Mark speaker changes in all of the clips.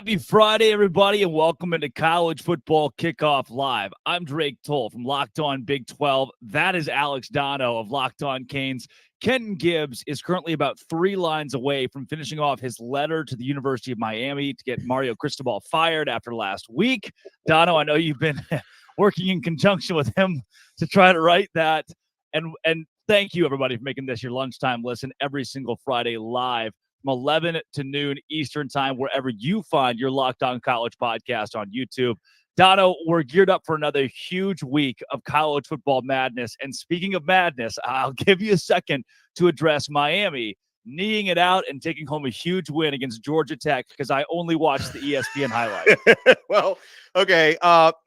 Speaker 1: Happy Friday, everybody, and welcome into College Football Kickoff Live. I'm Drake Toll from Locked On Big 12. That is Alex Dono of Locked On Canes. Kenton Gibbs is currently about 3 lines away from finishing off his letter to the University of Miami to get Mario Cristobal fired after last week. Dono, I know you've been working in conjunction with him to try to write that. And thank you, everybody, for making this your lunchtime listen every single Friday live from 11 to noon Eastern time, wherever you find your Locked On College podcast on YouTube. Dono, we're geared up for another huge week of college football madness. And speaking of madness, I'll give you a second to address Miami kneeing it out and taking home a huge win against Georgia Tech, because I only watched the ESPN highlight.
Speaker 2: Well, okay.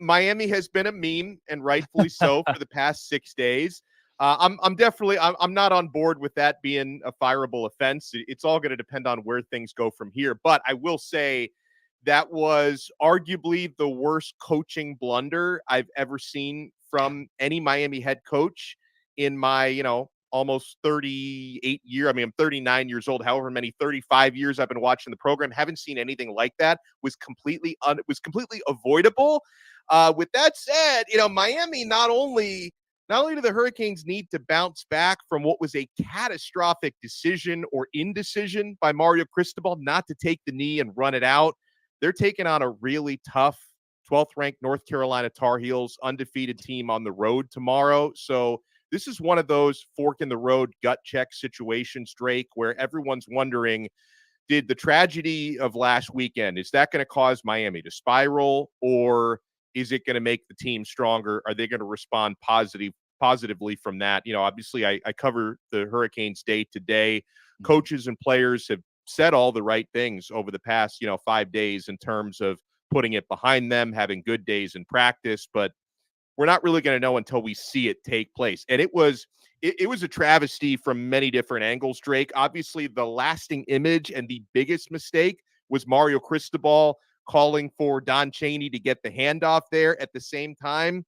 Speaker 2: Miami has been a meme, and rightfully so, for the past 6 days. I'm not on board with that being a fireable offense. It's all going to depend on where things go from here. But I will say that was arguably the worst coaching blunder I've ever seen from any Miami head coach in my, almost 38 year. I mean, I'm 39 years old, however many 35 years I've been watching the program. Haven't seen anything like that. Was completely avoidable. With that said, Miami not only do the Hurricanes need to bounce back from what was a catastrophic decision or indecision by Mario Cristobal not to take the knee and run it out, they're taking on a really tough 12th-ranked North Carolina Tar Heels undefeated team on the road tomorrow. So this is one of those fork-in-the-road gut check situations, Drake, where everyone's wondering, did the tragedy of last weekend, is that going to cause Miami to spiral, or is it going to make the team stronger? Are they going to respond positively from that? Obviously I cover the Hurricanes day to day. Coaches and players have said all the right things over the past, 5 days in terms of putting it behind them, having good days in practice, but we're not really going to know until we see it take place. And it was a travesty from many different angles, Drake. Obviously, the lasting image and the biggest mistake was Mario Cristobal calling for Don Chaney to get the handoff there. At the same time,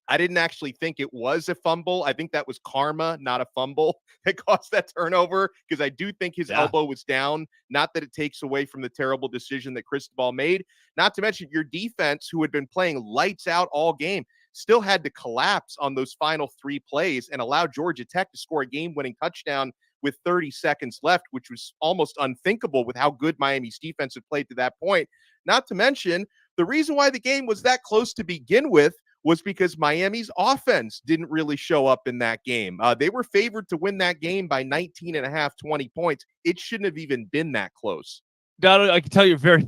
Speaker 2: I didn't actually think it was a fumble. I think that was karma, not a fumble, that caused that turnover, because I do think his elbow was down. Not that it takes away from the terrible decision that Cristobal made. Not to mention your defense, who had been playing lights out all game, still had to collapse on those final 3 plays and allow Georgia Tech to score a game-winning touchdown with 30 seconds left, which was almost unthinkable with how good Miami's defense had played to that point. Not to mention, the reason why the game was that close to begin with was because Miami's offense didn't really show up in that game. They were favored to win that game by 19.5, 20 points. It shouldn't have even been that close.
Speaker 1: Donald, I can tell you're very,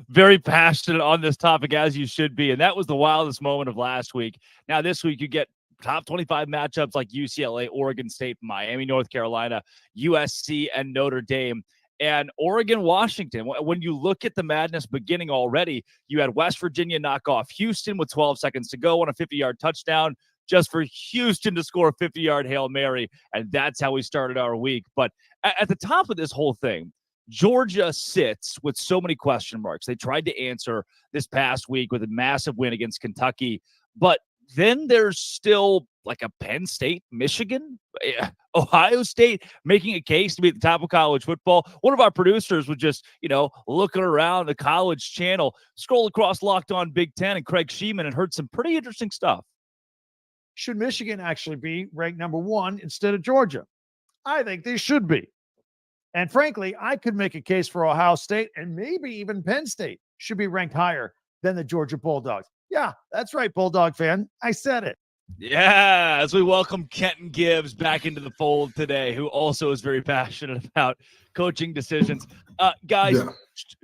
Speaker 1: very passionate on this topic, as you should be. And that was the wildest moment of last week. Now, this week, you get top 25 matchups like UCLA, Oregon State, Miami, North Carolina, USC, and Notre Dame. And Oregon, Washington. When you look at the madness beginning already, you had West Virginia knock off Houston with 12 seconds to go on a 50-yard touchdown, just for Houston to score a 50-yard Hail Mary. And that's how we started our week. But at the top of this whole thing, Georgia sits with so many question marks. They tried to answer this past week with a massive win against Kentucky. But then there's still like a Penn State, Michigan, Ohio State making a case to be at the top of college football. One of our producers was just, looking around the college channel, scroll across Locked On Big Ten and Craig Sheeman, and heard some pretty interesting stuff.
Speaker 3: Should Michigan actually be ranked number 1 instead of Georgia? I think they should be. And frankly, I could make a case for Ohio State, and maybe even Penn State should be ranked higher than the Georgia Bulldogs. Yeah, that's right, Bulldog fan. I said it.
Speaker 1: Yeah, as we welcome Kenton Gibbs back into the fold today, who also is very passionate about coaching decisions. Guys,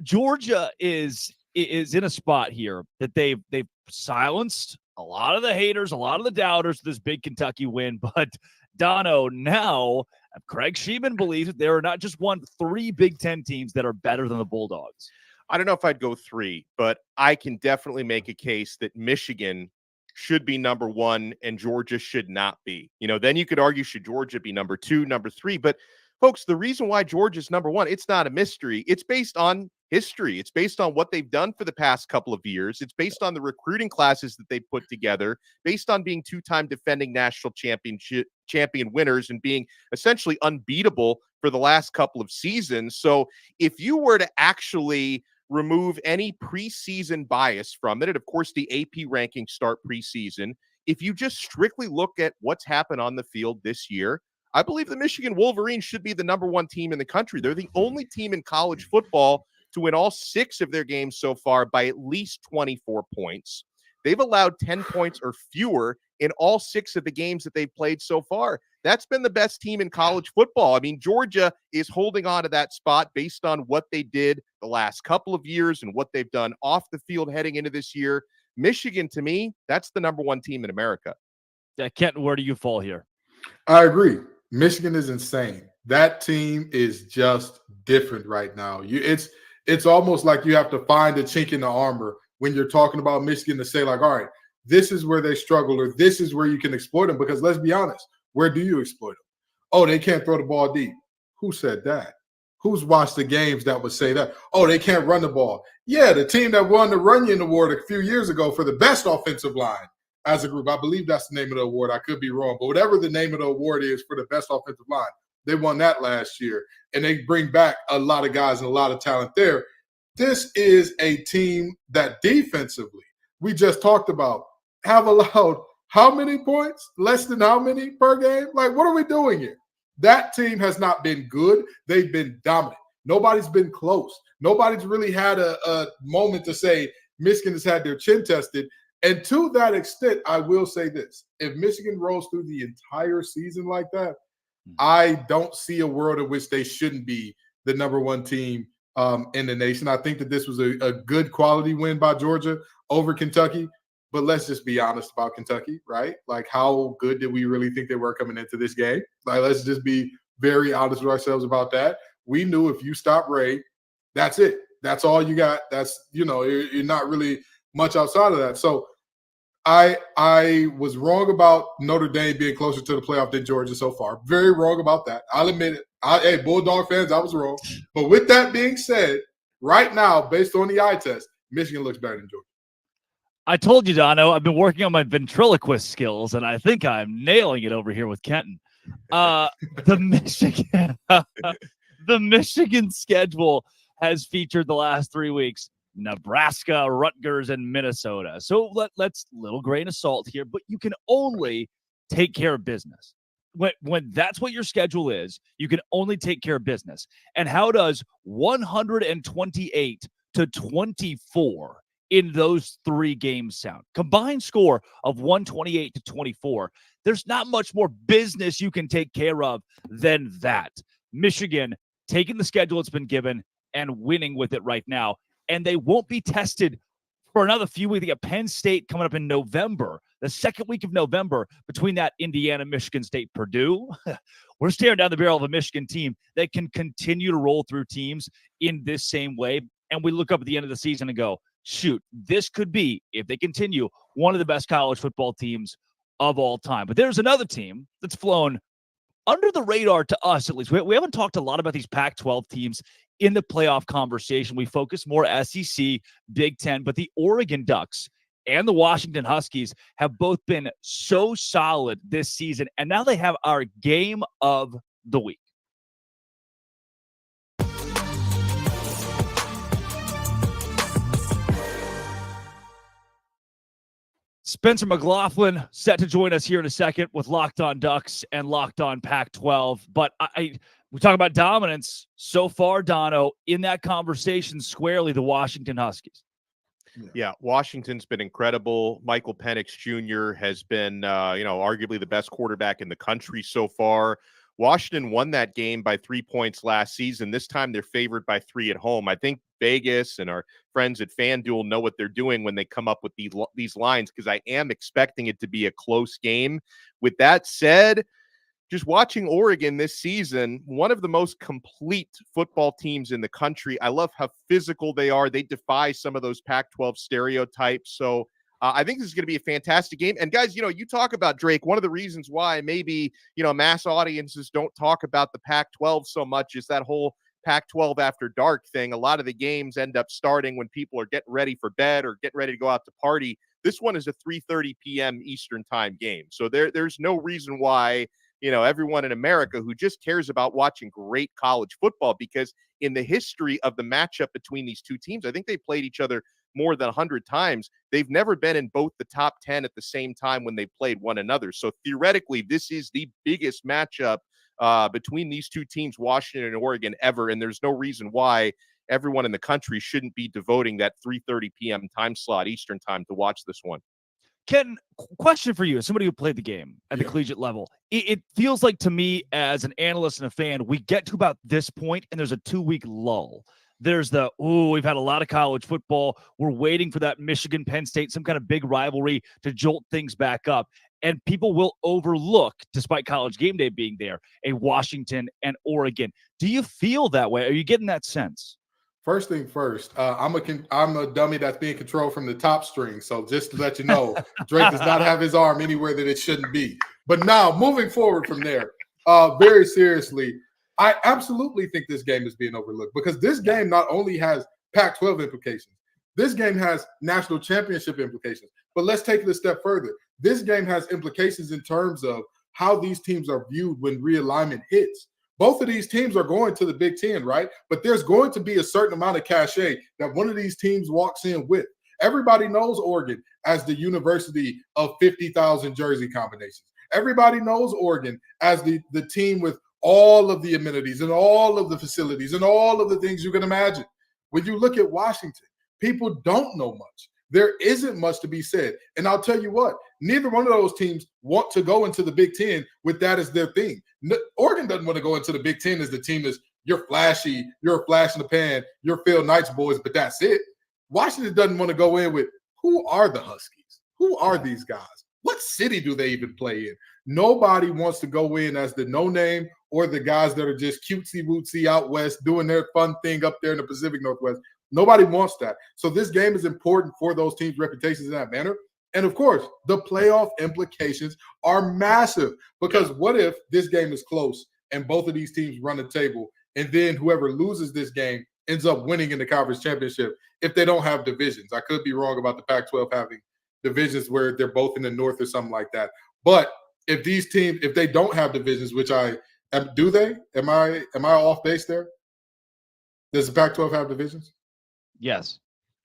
Speaker 1: Georgia is in a spot here that they've silenced a lot of the haters, a lot of the doubters of this big Kentucky win. But Dono, now Craig Sheeman believes that there are not just 3 Big Ten teams that are better than the Bulldogs.
Speaker 2: I don't know if I'd go 3, but I can definitely make a case that Michigan should be number 1 and Georgia should not be. Then you could argue, should Georgia be number 2, number 3? But folks, the reason why Georgia's number 1, it's not a mystery. It's based on history. It's based on what they've done for the past couple of years. It's based on the recruiting classes that they put together, based on being 2-time defending national champion winners and being essentially unbeatable for the last couple of seasons. So if you were to actually remove any preseason bias from it, and of course the AP rankings start preseason, if you just strictly look at what's happened on the field this year, I believe the Michigan Wolverines should be the number one team in the country. They're the only team in college football to win all 6 of their games so far by at least 24 points. They've allowed 10 points or fewer in all 6 of the games that they've played so far. That's been the best team in college football. I mean, Georgia is holding on to that spot based on what they did the last couple of years and what they've done off the field heading into this year. Michigan, to me, that's the number one team in America.
Speaker 1: Yeah, Kenton, where do you fall here?
Speaker 4: I agree. Michigan is insane. That team is just different right now. It's almost like you have to find a chink in the armor when you're talking about Michigan to say, like, all right, this is where they struggle, or this is where you can exploit them. Because let's be honest, where do you exploit them? Oh, they can't throw the ball deep. Who said that? Who's watched the games that would say that? Oh, they can't run the ball. Yeah, the team that won the Runyon Award a few years ago for the best offensive line as a group, I believe that's the name of the award. I could be wrong, but whatever the name of the award is for the best offensive line, they won that last year, and they bring back a lot of guys and a lot of talent there. This is a team that defensively, we just talked about, have allowed how many points? Less than how many per game? Like, what are we doing here? That team has not been good. They've been dominant. Nobody's been close. Nobody's really had a moment to say Michigan has had their chin tested. And to that extent, I will say this. If Michigan rolls through the entire season like that, I don't see a world in which they shouldn't be the number one team in the nation. I think that this was a good quality win by Georgia over Kentucky. But let's just be honest about Kentucky, right? Like, how good did we really think they were coming into this game? Like, let's just be very honest with ourselves about that. We knew if you stop Ray, that's it. That's all you got. That's, you're not really much outside of that. So I was wrong about Notre Dame being closer to the playoff than Georgia so far. Very wrong about that. I'll admit it. Hey, Bulldog fans, I was wrong. But with that being said, right now, based on the eye test, Michigan looks better than Georgia.
Speaker 1: I told you, Dono, I've been working on my ventriloquist skills, and I think I'm nailing it over here with Kenton. The Michigan schedule has featured the last 3 weeks Nebraska, Rutgers, and Minnesota. So let's little grain of salt here, but you can only take care of business. When that's what your schedule is, you can only take care of business. And how does 128 to 24 in those 3 games sound? Combined score of 128 to 24. There's not much more business you can take care of than that. Michigan taking the schedule it's been given and winning with it right now. And they won't be tested for another few weeks. They got Penn State coming up in November, the second week of November. Between that, Indiana, Michigan State, Purdue. We're staring down the barrel of a Michigan team that can continue to roll through teams in this same way. And we look up at the end of the season and go, shoot, this could be, if they continue, one of the best college football teams of all time. But there's another team that's flown under the radar to us, at least. We haven't talked a lot about these Pac-12 teams in the playoff conversation. We focus more SEC, Big Ten, but the Oregon Ducks and the Washington Huskies have both been so solid this season, and now they have our game of the week. Spencer McLaughlin set to join us here in a second with Locked On Ducks and Locked On Pac-12. But we talk about dominance so far, Dono, in that conversation squarely, the Washington Huskies.
Speaker 2: Yeah, Washington's been incredible. Michael Penix Jr. has been, arguably the best quarterback in the country so far. Washington won that game by 3 points last season. This time they're favored by 3 at home. I think Vegas and our friends at FanDuel know what they're doing when they come up with these lines, because I am expecting it to be a close game. With that said, just watching Oregon this season, one of the most complete football teams in the country. I love how physical they are. They defy some of those Pac-12 stereotypes. So I think this is going to be a fantastic game. And guys, you talk about Drake. One of the reasons why maybe, mass audiences don't talk about the Pac-12 so much is that whole Pac-12 after dark thing. A lot of the games end up starting when people are getting ready for bed or getting ready to go out to party. This one is a 3:30 p.m. Eastern time game. So there's no reason why, everyone in America who just cares about watching great college football, because in the history of the matchup between these two teams, I think they played each other more than 100 times. They've never been in both the top 10 at the same time when they played one another. So theoretically, this is the biggest matchup between these two teams, Washington and Oregon, ever. And there's no reason why everyone in the country shouldn't be devoting that 3:30 p.m. time slot Eastern time to watch this one.
Speaker 1: Ken, question for you, as somebody who played the game at the collegiate level, it feels like to me as an analyst and a fan, we get to about this point and there's a 2-week lull. There's we've had a lot of college football. We're waiting for that Michigan, Penn State, some kind of big rivalry to jolt things back up. And people will overlook, despite College Game Day being there, a Washington and Oregon. Do you feel that way? Are you getting that sense?
Speaker 4: First thing first, I'm a dummy that's being controlled from the top string. So just to let you know, Drake does not have his arm anywhere that it shouldn't be. But now, moving forward from there, very seriously, I absolutely think this game is being overlooked, because this game not only has Pac-12 implications, this game has national championship implications. But let's take it a step further. This game has implications in terms of how these teams are viewed when realignment hits. Both of these teams are going to the Big Ten, right? But there's going to be a certain amount of cachet that one of these teams walks in with. Everybody knows Oregon as the university of 50,000 jersey combinations. Everybody knows Oregon as the team with all of the amenities and all of the facilities and all of the things you can imagine. When you look at Washington, people don't know much. There isn't much to be said. And I'll tell you what, neither one of those teams want to go into the Big Ten with that as their thing. Oregon doesn't want to go into the Big Ten as the team is, you're flashy, you're a flash in the pan, you're Phil Knight's boys, but that's it. Washington doesn't want to go in with, who are the Huskies? Who are these guys? What city do they even play in? Nobody wants to go in as the no-name or the guys that are just cutesy-wootsy out west doing their fun thing up there in the Pacific Northwest. Nobody wants that. So this game is important for those teams' reputations in that manner. And of course, the playoff implications are massive, because what if this game is close and both of these teams run the table, and then whoever loses this game ends up winning in the conference championship if they don't have divisions? I could be wrong about the Pac-12 having divisions where they're both in the North or something like that. But if these teams, if they don't have divisions, which do they? Am I off base there? Does the Pac-12 have divisions?
Speaker 1: Yes.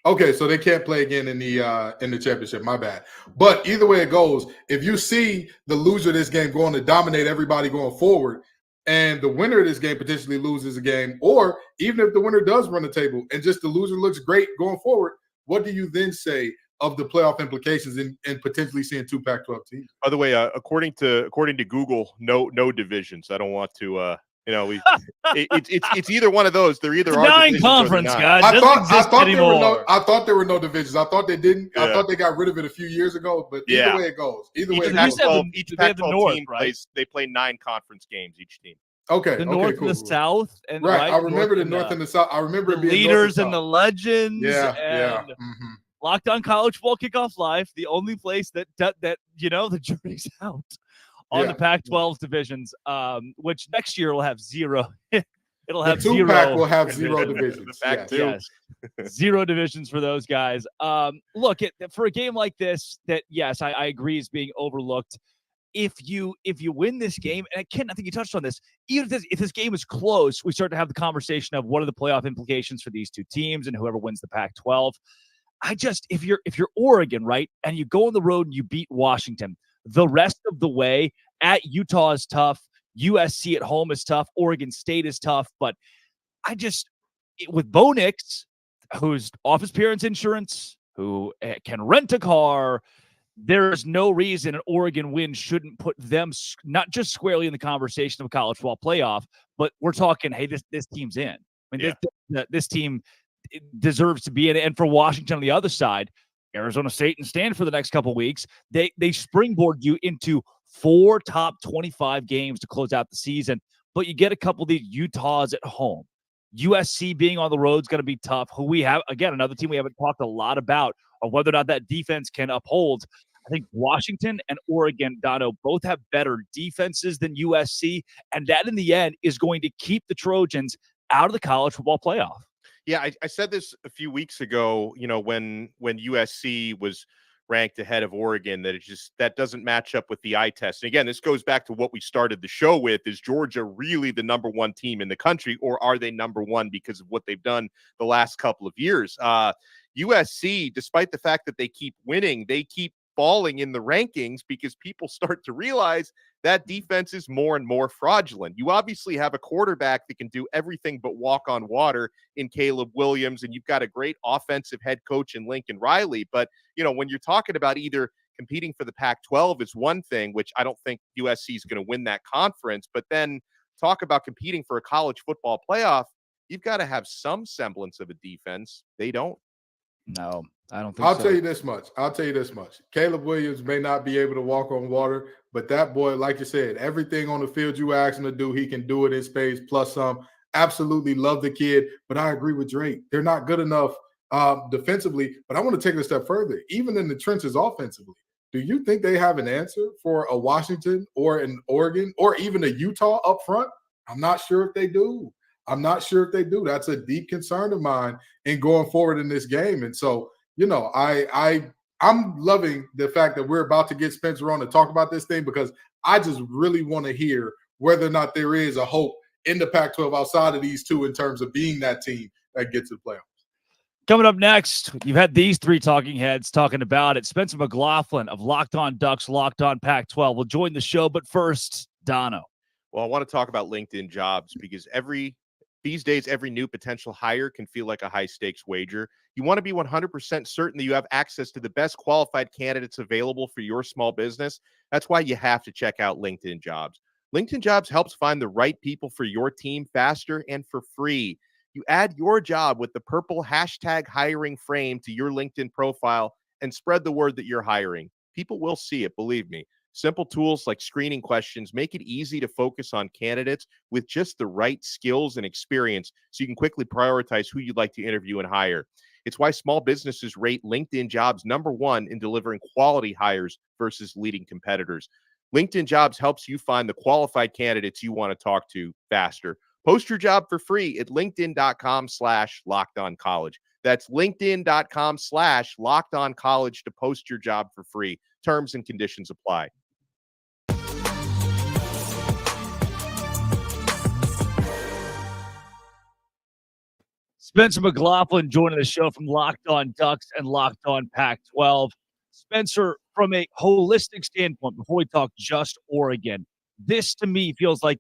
Speaker 4: Okay, so they can't play again in the championship. My bad. But either way it goes, if you see the loser of this game going to dominate everybody going forward, and the winner of this game potentially loses a game, or even if the winner does run the table and just the loser looks great going forward, what do you then say of the playoff implications and potentially seeing two Pac-12 teams?
Speaker 2: By the way, according to Google, no divisions. I don't want to. It's either one of those. They're either
Speaker 1: it's a dying conference, guys.
Speaker 4: I thought there were no divisions. I thought they didn't. Yeah. I thought they got rid of it a few years ago. But either way it goes. Either way,
Speaker 2: each Pac-12 team plays. They play 9 conference games each team.
Speaker 4: Okay.
Speaker 1: The North
Speaker 4: cool,
Speaker 1: and the South, and
Speaker 4: right. I remember the North and the South. I remember
Speaker 1: the
Speaker 4: it being
Speaker 1: leaders and the legends.
Speaker 4: Yeah.
Speaker 1: And Locked On College Football Kickoff Live, the only place that the jury's out on the Pac-12 divisions, which next year will have zero. It'll have
Speaker 4: the 2-pack will have 0 divisions.
Speaker 1: Yes. 0 divisions for those guys. Look, for a game like this, that yes, I agree is being overlooked. If you win this game, and Ken, I think you touched on this, even if this game is close, we start to have the conversation of what are the playoff implications for these two teams and whoever wins the Pac-12. If you're Oregon, right, and you go on the road and you beat Washington, the rest of the way at Utah is tough. USC at home is tough. Oregon State is tough. But with Bo Nix, who's off his parents' insurance, who can rent a car, there is no reason an Oregon win shouldn't put them not just squarely in the conversation of a college football playoff, but we're talking, hey, this team's in. I mean, this team deserves to be in. And for Washington on the other side, Arizona State and Stanford the next couple of weeks, they springboard you into 4 top 25 games to close out the season. But you get a couple of these Utahs at home. USC being on the road is going to be tough. Who we have, again, another team we haven't talked a lot about, or whether or not that defense can uphold. I think Washington and Oregon, Dono, both have better defenses than USC, and that in the end is going to keep the Trojans out of the college football playoff.
Speaker 2: Yeah, I said this a few weeks ago, when USC was ranked ahead of Oregon, that doesn't match up with the eye test. And again, this goes back to what we started the show with. Is Georgia really the number one team in the country, or are they number one because of what they've done the last couple of years? USC, despite the fact that they keep winning, they keep falling in the rankings because people start to realize that defense is more and more fraudulent. You obviously have a quarterback that can do everything but walk on water in Caleb Williams, and you've got a great offensive head coach in Lincoln Riley. But, when you're talking about either competing for the Pac-12 is one thing, which I don't think USC is going to win that conference, but then talk about competing for a college football playoff, you've got to have some semblance of a defense. They don't.
Speaker 1: No, I don't think
Speaker 4: I'll
Speaker 1: so.
Speaker 4: tell you this much. Caleb Williams may not be able to walk on water, but that boy, like you said, everything on the field you ask him to do, he can do it in space plus some. Absolutely love the kid, but I agree with Drake. They're not good enough defensively, but I want to take it a step further. Even in the trenches offensively, do you think they have an answer for a Washington or an Oregon or even a Utah up front? I'm not sure if they do. That's a deep concern of mine in going forward in this game. And so, I'm loving the fact that we're about to get Spencer on to talk about this thing, because I just really want to hear whether or not there is a hope in the Pac-12 outside of these two in terms of being that team that gets to the playoffs.
Speaker 1: Coming up next, you've had these three talking heads talking about it. Spencer McLaughlin of Locked On Ducks, Locked On Pac-12 will join the show. But first, Dono.
Speaker 2: Well, I want to talk about LinkedIn Jobs because these days, every new potential hire can feel like a high-stakes wager. You want to be 100% certain that you have access to the best qualified candidates available for your small business. That's why you have to check out LinkedIn Jobs. LinkedIn Jobs helps find the right people for your team faster and for free. You add your job with the purple #hiring frame to your LinkedIn profile and spread the word that you're hiring. People will see it, believe me. Simple tools like screening questions make it easy to focus on candidates with just the right skills and experience so you can quickly prioritize who you'd like to interview and hire. It's why small businesses rate LinkedIn Jobs #1 in delivering quality hires versus leading competitors. LinkedIn Jobs helps you find the qualified candidates you want to talk to faster. Post your job for free at linkedin.com/lockedoncollege. That's linkedin.com/lockedoncollege to post your job for free. Terms and conditions apply.
Speaker 1: Spencer McLaughlin joining the show from Locked On Ducks and Locked On Pac-12. Spencer, from a holistic standpoint, before we talk just Oregon, this to me feels like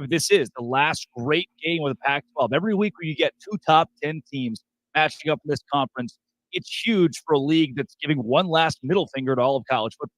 Speaker 1: this is the last great game of the Pac-12. Every week where you get two top 10 teams matching up in this conference, it's huge for a league that's giving one last middle finger to all of college football.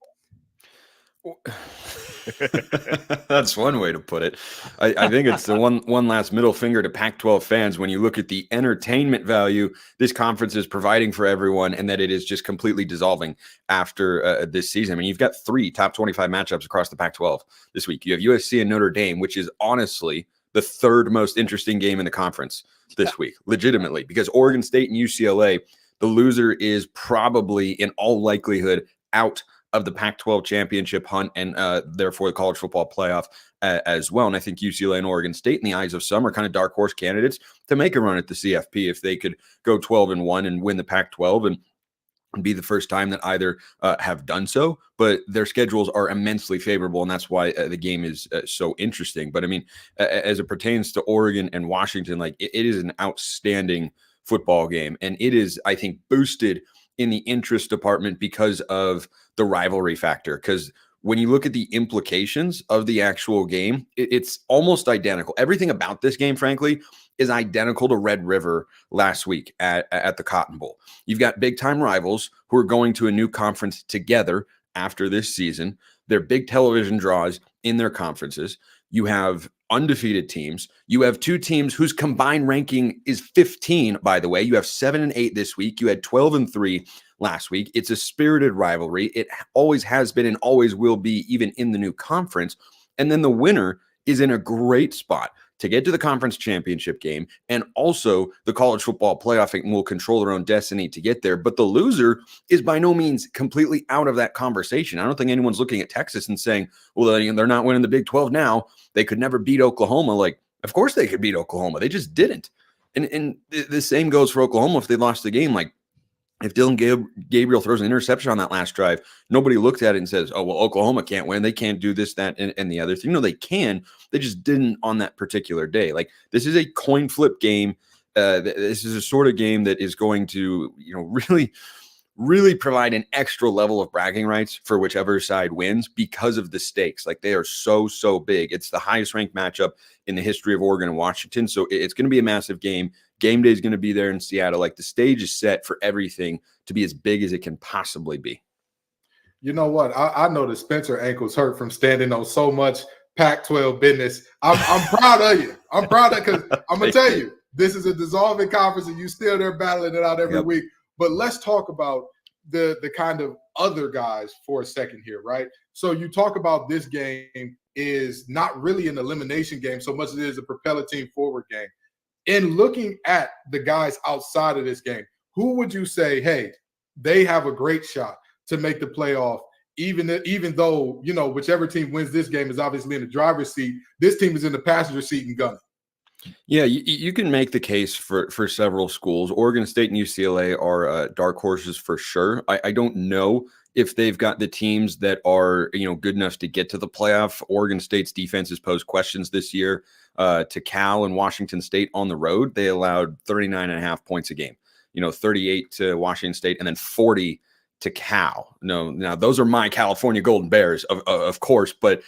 Speaker 5: That's one way to put it. I think it's the one last middle finger to Pac-12 fans when you look at the entertainment value this conference is providing for everyone, and that it is just completely dissolving after this season. I mean, you've got 3 top 25 matchups across the Pac-12 this week. You have USC and Notre Dame, which is honestly the 3rd most interesting game in the conference this week, legitimately, because Oregon State and UCLA, the loser is probably in all likelihood out of the Pac-12 championship hunt and therefore the college football playoff as well. And I think UCLA and Oregon State, in the eyes of some, are kind of dark horse candidates to make a run at the CFP if they could go 12-1 and win the Pac-12 and be the first time that either have done so. But their schedules are immensely favorable, and that's why the game is so interesting. But I mean, as it pertains to Oregon and Washington, like it is an outstanding football game, and it is, I think, boosted in the interest department because of the rivalry factor. Because when you look at the implications of the actual game, it's almost identical. Everything about this game, frankly, is identical to Red River last week at the Cotton Bowl. You've got big-time rivals who are going to a new conference together after this season. They're big television draws in their conferences. You have undefeated teams. You have 2 teams whose combined ranking is 15, by the way. You have 7 and 8 this week. You had 12 and 3 last week. It's a spirited rivalry. It always has been and always will be, even in the new conference. And then the winner is in a great spot to get to the conference championship game, and also the college football playoff and will control their own destiny to get there. But the loser is by no means completely out of that conversation. I don't think anyone's looking at Texas and saying, well, they're not winning the Big 12 now. They could never beat Oklahoma. Like, of course they could beat Oklahoma. They just didn't. And the same goes for Oklahoma if they lost the game. Like, If Dylan Gabriel throws an interception on that last drive, nobody looks at it and says, oh, well, Oklahoma can't win. They can't do this, that, and the other thing. No, they can. They just didn't on that particular day. Like, this is a coin flip game. This is a sort of game that is going to, really provide an extra level of bragging rights for whichever side wins because of the stakes. Like, they are so big. It's the highest ranked matchup in the history of Oregon and Washington. So it's going to be a massive game. Game day is going to be there in Seattle. Like, the stage is set for everything to be as big as it can possibly be.
Speaker 4: You know what? I know that Spencer ankle's hurt from standing on so much Pac-12 business. I'm proud of you. I'm proud of, because I'm going to tell you, this is a dissolving conference and you still there battling it out every week. But let's talk about the kind of other guys for a second here, right? So you talk about this game is not really an elimination game so much as it is a propel a team forward game. In looking at the guys outside of this game, who would you say, hey, they have a great shot to make the playoff, even though, whichever team wins this game is obviously in the driver's seat, this team is in the passenger seat and gunning?
Speaker 5: Yeah, you can make the case for several schools. Oregon State and UCLA are dark horses for sure. I don't know if they've got the teams that are, good enough to get to the playoff. Oregon State's defense has posed questions this year to Cal and Washington State on the road. They allowed 39.5 points a game, 38 to Washington State and then 40 to Cal. Now those are my California Golden Bears, of course, but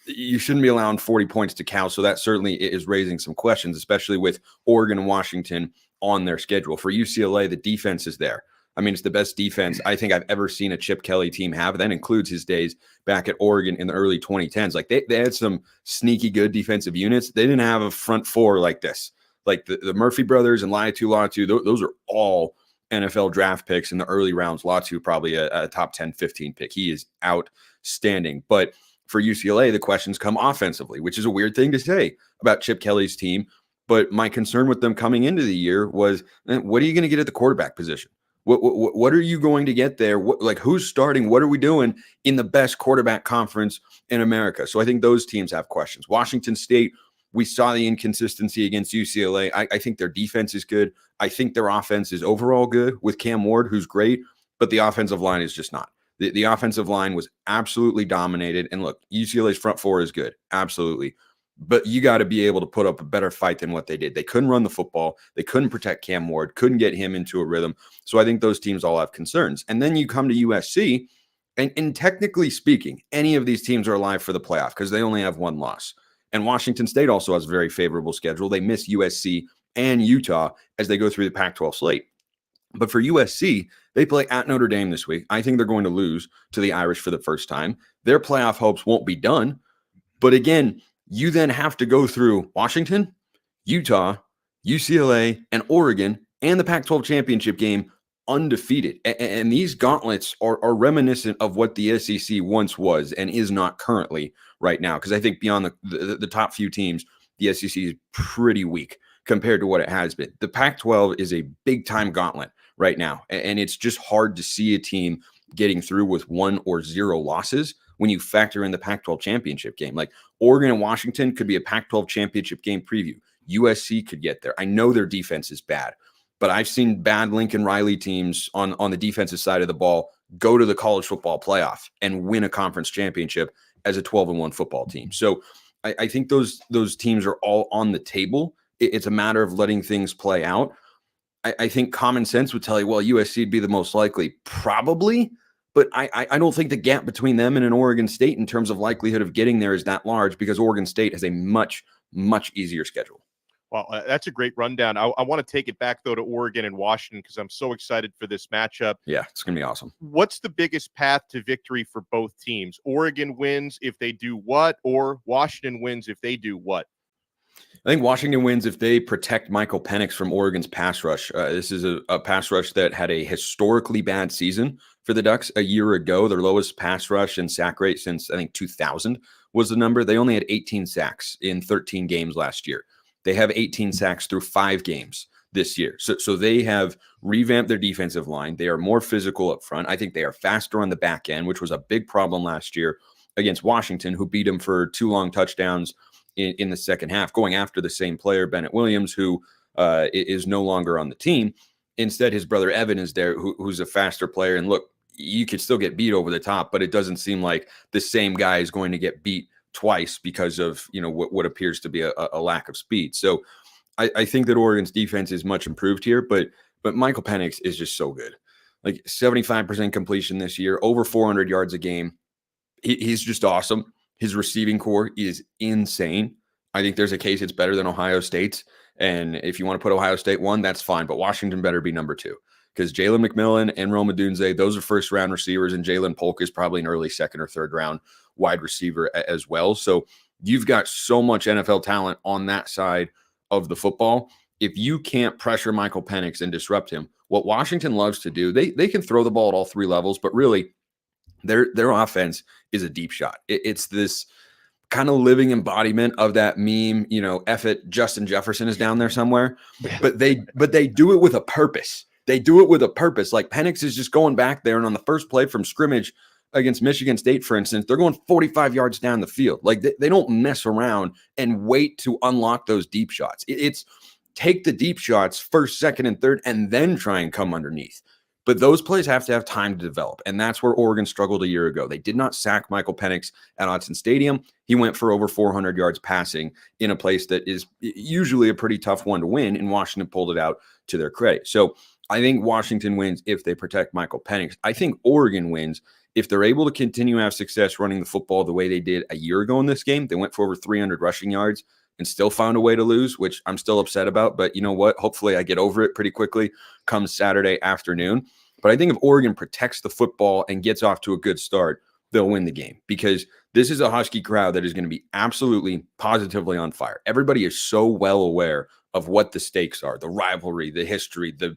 Speaker 5: you shouldn't be allowing 40 points to Cal. So that certainly is raising some questions, especially with Oregon and Washington on their schedule. For UCLA, the defense is there. I mean, it's the best defense I think I've ever seen a Chip Kelly team have. That includes his days back at Oregon in the early 2010s. Like, they had some sneaky good defensive units. They didn't have a front four like this. Like the Murphy brothers and Latu, those are all NFL draft picks in the early rounds. Latu probably a top 10, 15 pick. He is outstanding. But for UCLA, the questions come offensively, which is a weird thing to say about Chip Kelly's team. But my concern with them coming into the year was, what are you going to get at the quarterback position? What are you going to get there? Who's starting? What are we doing in the best quarterback conference in America? So I think those teams have questions. Washington State, we saw the inconsistency against UCLA. I think their defense is good. I think their offense is overall good with Cam Ward, who's great, but the offensive line is just not. The offensive line was absolutely dominated. And look, UCLA's front four is good. Absolutely. But you got to be able to put up a better fight than what they did. They couldn't run the football. They couldn't protect Cam Ward, couldn't get him into a rhythm. So I think those teams all have concerns. And then you come to USC, and technically speaking, any of these teams are alive for the playoff because they only have one loss. And Washington State also has a very favorable schedule. They miss USC and Utah as they go through the Pac-12 slate. But for USC, they play at Notre Dame this week. I think they're going to lose to the Irish for the first time. Their playoff hopes won't be done. But again, you then have to go through Washington, Utah, UCLA, and Oregon, and the Pac-12 championship game undefeated. And these gauntlets are reminiscent of what the SEC once was and is not currently right now. Because I think beyond the top few teams, the SEC is pretty weak compared to what it has been. The Pac-12 is a big-time gauntlet right now. And it's just hard to see a team getting through with 1 or 0 losses when you factor in the Pac-12 championship game. Like, Oregon and Washington could be a Pac-12 championship game preview. USC could get there. I know their defense is bad, but I've seen bad Lincoln Riley teams on the defensive side of the ball go to the college football playoff and win a conference championship as a 12-1 football team. So I think those teams are all on the table. It's a matter of letting things play out. I think common sense would tell you, well, USC would be the most likely, probably. But I don't think the gap between them and an Oregon State in terms of likelihood of getting there is that large because Oregon State has a much, much easier schedule.
Speaker 2: Well, that's a great rundown. I want to take it back, though, to Oregon and Washington because I'm so excited for this matchup.
Speaker 5: Yeah, it's going to be awesome.
Speaker 2: What's the biggest path to victory for both teams? Oregon wins if they do what, or Washington wins if they do what?
Speaker 5: I think Washington wins if they protect Michael Penix from Oregon's pass rush. This is a pass rush that had a historically bad season for the Ducks a year ago. Their lowest pass rush and sack rate since, I think, 2000 was the number. They only had 18 sacks in 13 games last year. They have 18 sacks through 5 games this year. So they have revamped their defensive line. They are more physical up front. I think they are faster on the back end, which was a big problem last year against Washington, who beat them for 2 long touchdowns in the second half, going after the same player, Bennett Williams, who is no longer on the team. Instead, his brother Evan is there, who's a faster player. And look, you could still get beat over the top, but it doesn't seem like the same guy is going to get beat twice because of, what appears to be a lack of speed. So I think that Oregon's defense is much improved here, but Michael Penix is just so good. Like 75% completion this year, over 400 yards a game. He's just awesome. His receiving core is insane. I think there's a case it's better than Ohio State's. And if you want to put Ohio State 1, that's fine. But Washington better be number 2 because Jalen McMillan and Rome Odunze, those are first-round receivers, and Jalen Polk is probably an early second or third round wide receiver as well. So you've got so much NFL talent on that side of the football. If you can't pressure Michael Penix and disrupt him, what Washington loves to do, they can throw the ball at all 3 levels, but really their offense is a deep shot. It's this kind of living embodiment of that meme, F it, Justin Jefferson is down there somewhere, but they do it with a purpose. They do it with a purpose. Like Penix is just going back there, and on the first play from scrimmage against Michigan State, for instance, they're going 45 yards down the field. Like they don't mess around and wait to unlock those deep shots. It's take the deep shots first, second, and third, and then try and come underneath. But those plays have to have time to develop, and that's where Oregon struggled a year ago. They did not sack Michael Penix at Autzen Stadium. He went for over 400 yards passing in a place that is usually a pretty tough one to win, and Washington pulled it out to their credit. So I think Washington wins if they protect Michael Penix. I think Oregon wins if they're able to continue to have success running the football the way they did a year ago in this game. They went for over 300 rushing yards and still found a way to lose, which I'm still upset about. But you know what? Hopefully I get over it pretty quickly come Saturday afternoon. But I think if Oregon protects the football and gets off to a good start, they'll win the game, because this is a Husky crowd that is going to be absolutely positively on fire. Everybody is so well aware of what the stakes are, the rivalry, the history, the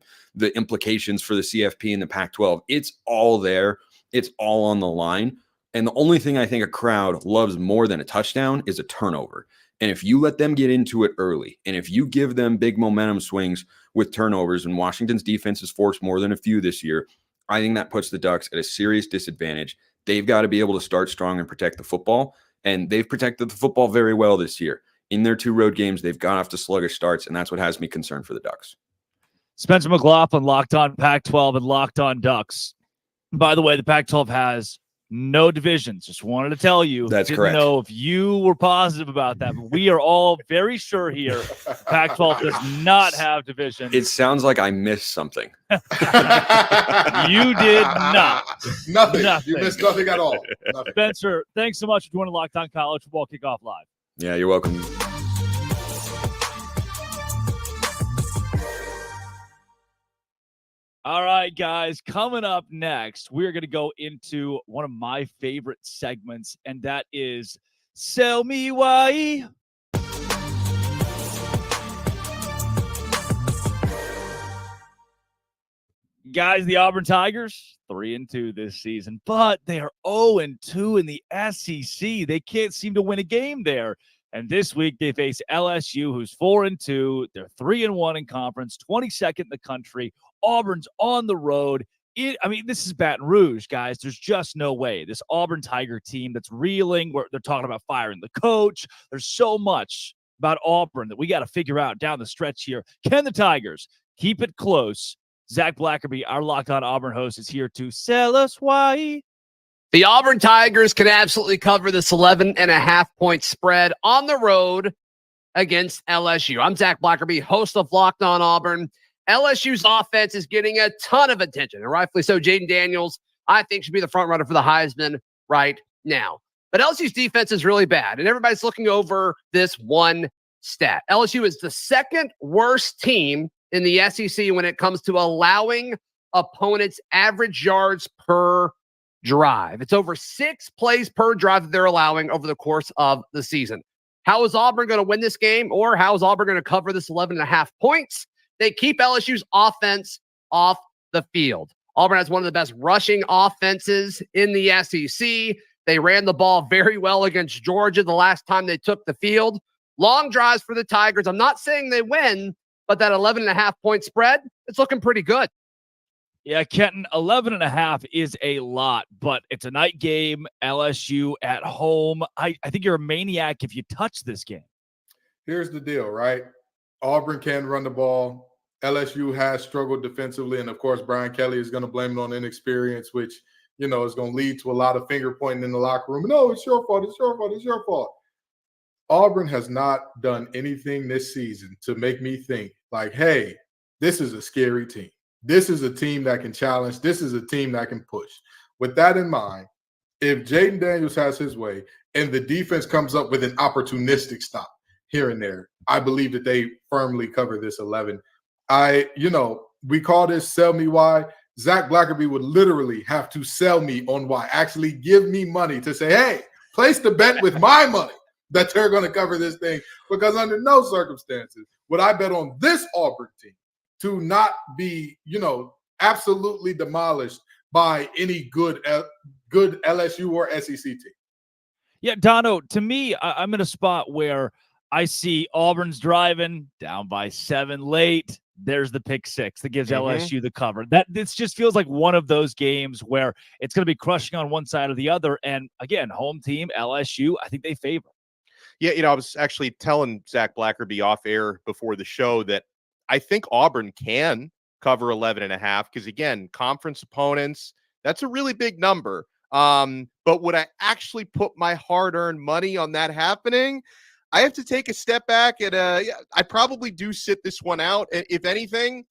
Speaker 5: implications for the CFP and the Pac-12. It's all there. It's all on the line. And the only thing I think a crowd loves more than a touchdown is a turnover. And if you let them get into it early, and if you give them big momentum swings with turnovers, and Washington's defense has forced more than a few this year, I think that puts the Ducks at a serious disadvantage. They've got to be able to start strong and protect the football, and they've protected the football very well this year. In their 2 road games, they've gone off to sluggish starts, and that's what has me concerned for the Ducks.
Speaker 1: Spencer McLaughlin, Locked On Pac-12 and Locked On Ducks. By the way, the Pac-12 has no divisions. Just wanted to tell you.
Speaker 5: That's
Speaker 1: Didn't
Speaker 5: correct.
Speaker 1: know if you were positive about that, but we are all very sure here. Pac-12 does not have divisions.
Speaker 5: It sounds like I missed something.
Speaker 1: You did not.
Speaker 4: Nothing.
Speaker 1: Nothing.
Speaker 4: You missed nothing at all. Nothing.
Speaker 1: Spencer, thanks so much for joining Locked On College Football Kickoff Live.
Speaker 5: Yeah, you're welcome.
Speaker 1: All right, guys, coming up next, we're going to go into one of my favorite segments, and that is Sell Me Why. Guys, the Auburn Tigers, 3-2 this season, but they are 0-2 in the SEC. They can't seem to win a game there. And this week they face LSU, who's 4-2. They're 3-1 in conference, 22nd in the country. Auburn's on the road. This is Baton Rouge, guys. There's just no way. This Auburn Tiger team that's reeling, where they're talking about firing the coach. There's so much about Auburn that we got to figure out down the stretch here. Can the Tigers keep it close? Zach Blackerby, our Locked On Auburn host, is here to sell us why.
Speaker 6: The Auburn Tigers can absolutely cover this 11.5-point spread on the road against LSU. I'm Zach Blackerby, host of Locked On Auburn. LSU's offense is getting a ton of attention, and rightfully so. Jaden Daniels, I think, should be the front runner for the Heisman right now. But LSU's defense is really bad, and everybody's looking over this one stat. LSU is the second worst team in the SEC when it comes to allowing opponents' average yards per drive. It's over 6 plays per drive that they're allowing over the course of the season. How is Auburn going to win this game, or how is Auburn going to cover this 11.5 points? They keep LSU's offense off the field. Auburn has one of the best rushing offenses in the SEC. They ran the ball very well against Georgia the last time they took the field. Long drives for the Tigers. I'm not saying they win, but that 11.5-point spread, it's looking pretty good.
Speaker 1: Yeah, Kenton, 11.5 is a lot, but it's a night game, LSU at home. I think you're a maniac if you touch this game.
Speaker 4: Here's the deal, right? Auburn can run the ball. LSU has struggled defensively, and of course, Brian Kelly is going to blame it on inexperience, which is going to lead to a lot of finger pointing in the locker room. No, it's your fault. It's your fault. It's your fault. Auburn has not done anything this season to make me think like, hey, this is a scary team. This is a team that can challenge. This is a team that can push. With that in mind, if Jaden Daniels has his way and the defense comes up with an opportunistic stop here and there, I believe that they firmly cover this 11. We call this sell me why. Zach Blackerby would literally have to sell me on why. Actually give me money to say, hey, place the bet with my money that they're going to cover this thing, because under no circumstances would I bet on this Auburn team to not be, absolutely demolished by any good LSU or SEC team.
Speaker 1: Yeah, Dono, to me, I'm in a spot where I see Auburn's driving down by 7 late. There's the pick 6 that gives LSU the cover. This just feels like one of those games where it's going to be crushing on one side or the other. And again, home team, LSU, I think they favor.
Speaker 2: Yeah, I was actually telling Zach Blackerby off air before the show that I think Auburn can cover 11.5 because, again, conference opponents, that's a really big number. But would I actually put my hard-earned money on that happening? I have to take a step back and I probably do sit this one out. And if anything,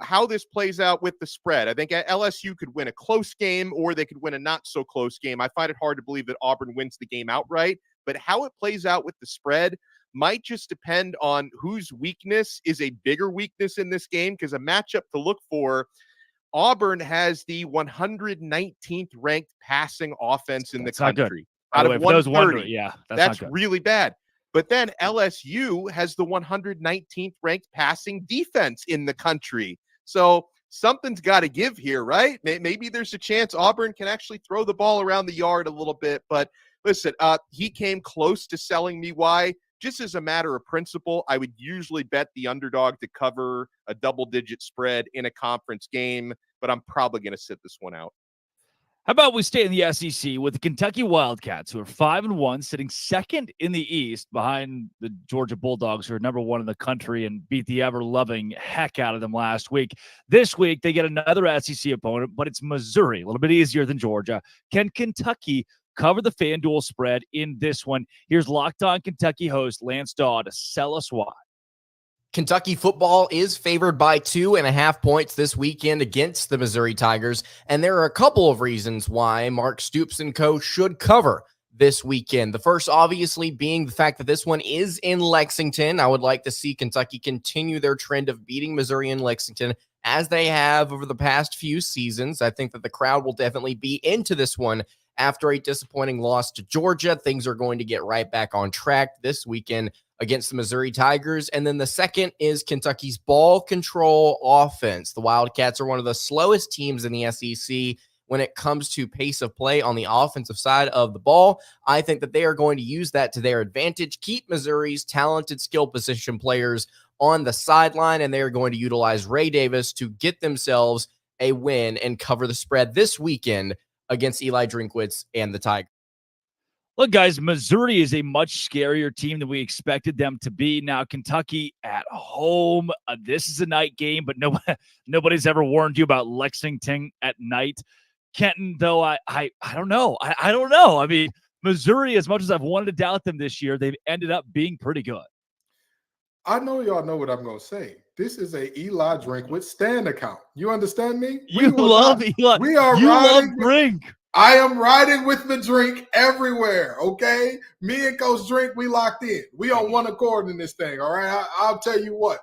Speaker 2: how this plays out with the spread. I think LSU could win a close game or they could win a not so close game. I find it hard to believe that Auburn wins the game outright, but how it plays out with the spread might just depend on whose weakness is a bigger weakness in this game, because a matchup to look for, Auburn has the 119th ranked passing offense in the country.
Speaker 1: Out of 130.
Speaker 2: That's really bad. But then LSU has the 119th ranked passing defense in the country. So something's got to give here, right? Maybe there's a chance Auburn can actually throw the ball around the yard a little bit. But listen, he came close to selling me why. Just as a matter of principle, I would usually bet the underdog to cover a double-digit spread in a conference game, but I'm probably going to sit this one out.
Speaker 1: How about we stay in the SEC with the Kentucky Wildcats, who are 5-1, sitting second in the East behind the Georgia Bulldogs, who are number 1 in the country and beat the ever-loving heck out of them last week. This week, they get another SEC opponent, but it's Missouri, a little bit easier than Georgia. Can Kentucky cover the FanDuel spread in this one? Here's Locked On Kentucky host Lance Daw to sell us why.
Speaker 7: Kentucky football is favored by 2.5 points this weekend against the Missouri Tigers, and there are a couple of reasons why Mark Stoops and co should cover this weekend. The first, obviously, being the fact that this one is in Lexington. I would like to see Kentucky continue their trend of beating Missouri in Lexington, as they have over the past few seasons. I think that the crowd will definitely be into this one. After a disappointing loss to Georgia, things are going to get right back on track this weekend against the Missouri Tigers. And then the second is Kentucky's ball control offense. The Wildcats are one of the slowest teams in the SEC when it comes to pace of play on the offensive side of the ball. I think that they are going to use that to their advantage, keep Missouri's talented skill position players on the sideline, and they are going to utilize Ray Davis to get themselves a win and cover the spread this weekend against Eli Drinkwitz and the Tigers.
Speaker 1: Look, guys, Missouri is a much scarier team than we expected them to be. Now, Kentucky at home. This is a night game, but nobody's ever warned you about Lexington at night. Kenton, though, I don't know. I don't know. I mean, Missouri, as much as I've wanted to doubt them this year, they've ended up being pretty good.
Speaker 4: I know y'all know what I'm going to say. This is a Eli Drinkwitz stand account. You understand me?
Speaker 1: You love Eli.
Speaker 4: We are
Speaker 1: you love
Speaker 4: riding
Speaker 1: Drink.
Speaker 4: I am riding with the drink everywhere, okay? Me and Coach Drink, we locked in. We on one accord in this thing, all right? I'll tell you what.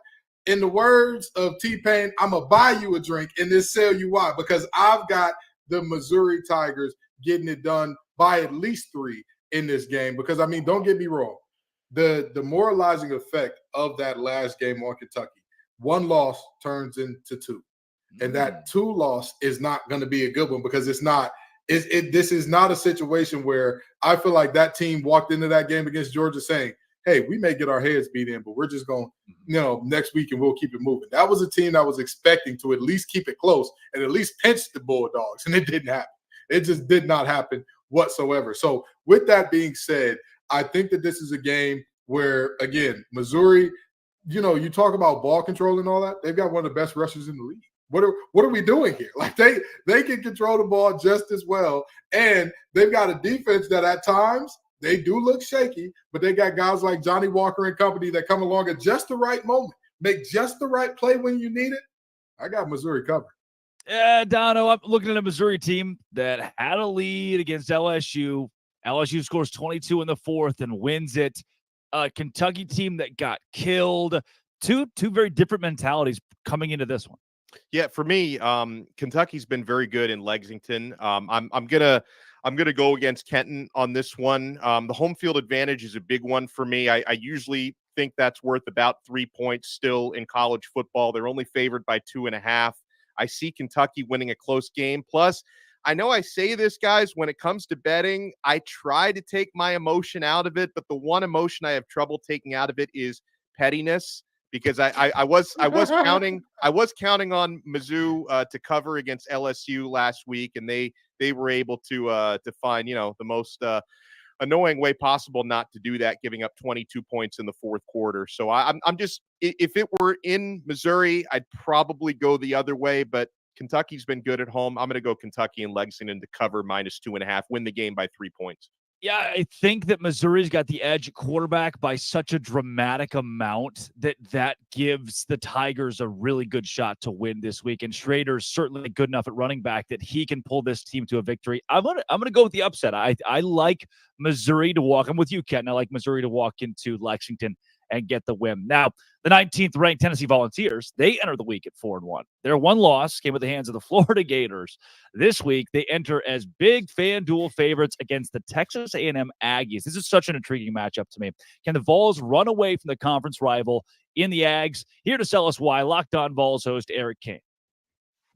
Speaker 4: In the words of T-Pain, I'm going to buy you a drink and then sell you why. Because I've got the Missouri Tigers getting it done by at least 3 in this game. Because, I mean, don't get me wrong. The demoralizing effect of that last game on Kentucky, 1 loss turns into 2. And that 2 loss is not going to be a good one, because it's not – this is not a situation where I feel like that team walked into that game against Georgia saying, hey, we may get our heads beat in, but we're just going, next week and we'll keep it moving. That was a team that was expecting to at least keep it close and at least pinch the Bulldogs, and it didn't happen. It just did not happen whatsoever. So with that being said, I think that this is a game where, again, Missouri, you talk about ball control and all that. They've got one of the best rushers in the league. What are we doing here? Like they can control the ball just as well, and they've got a defense that at times they do look shaky, but they got guys like Johnny Walker and company that come along at just the right moment, make just the right play when you need it. I got Missouri covered.
Speaker 1: Yeah, Dono, I'm looking at a Missouri team that had a lead against LSU. LSU scores 22 in the fourth and wins it. A Kentucky team that got killed. Two very different mentalities coming into this one.
Speaker 2: Yeah, for me, Kentucky's been very good in Lexington. I'm gonna go against Kenton on this one. The home field advantage is a big one for me. I usually think that's worth about 3 points still in college football. They're only favored by 2.5. I see Kentucky winning a close game. Plus, I know I say this, guys, when it comes to betting, I try to take my emotion out of it, but the one emotion I have trouble taking out of it is pettiness. Because I was counting on Mizzou to cover against LSU last week, and they were able to find the most annoying way possible not to do that, giving up 22 points in the fourth quarter. So I'm just, if it were in Missouri, I'd probably go the other way, but Kentucky's been good at home. I'm going to go Kentucky and Lexington to cover -2.5, win the game by 3 points.
Speaker 1: Yeah, I think that Missouri's got the edge at quarterback by such a dramatic amount that gives the Tigers a really good shot to win this week. And Schrader's certainly good enough at running back that he can pull this team to a victory. I'm gonna go with the upset. I like Missouri to walk. I'm with you, Ken. I like Missouri to walk into Lexington and get the win. Now, the 19th ranked Tennessee Volunteers, they enter the week at 4-1. Their one loss came at the hands of the Florida Gators. This week, they enter as big FanDuel favorites against the Texas A&M Aggies. This is such an intriguing matchup to me. Can the Vols run away from the conference rival in the Ags? Here to tell us why, Locked On Vols host Eric Kane.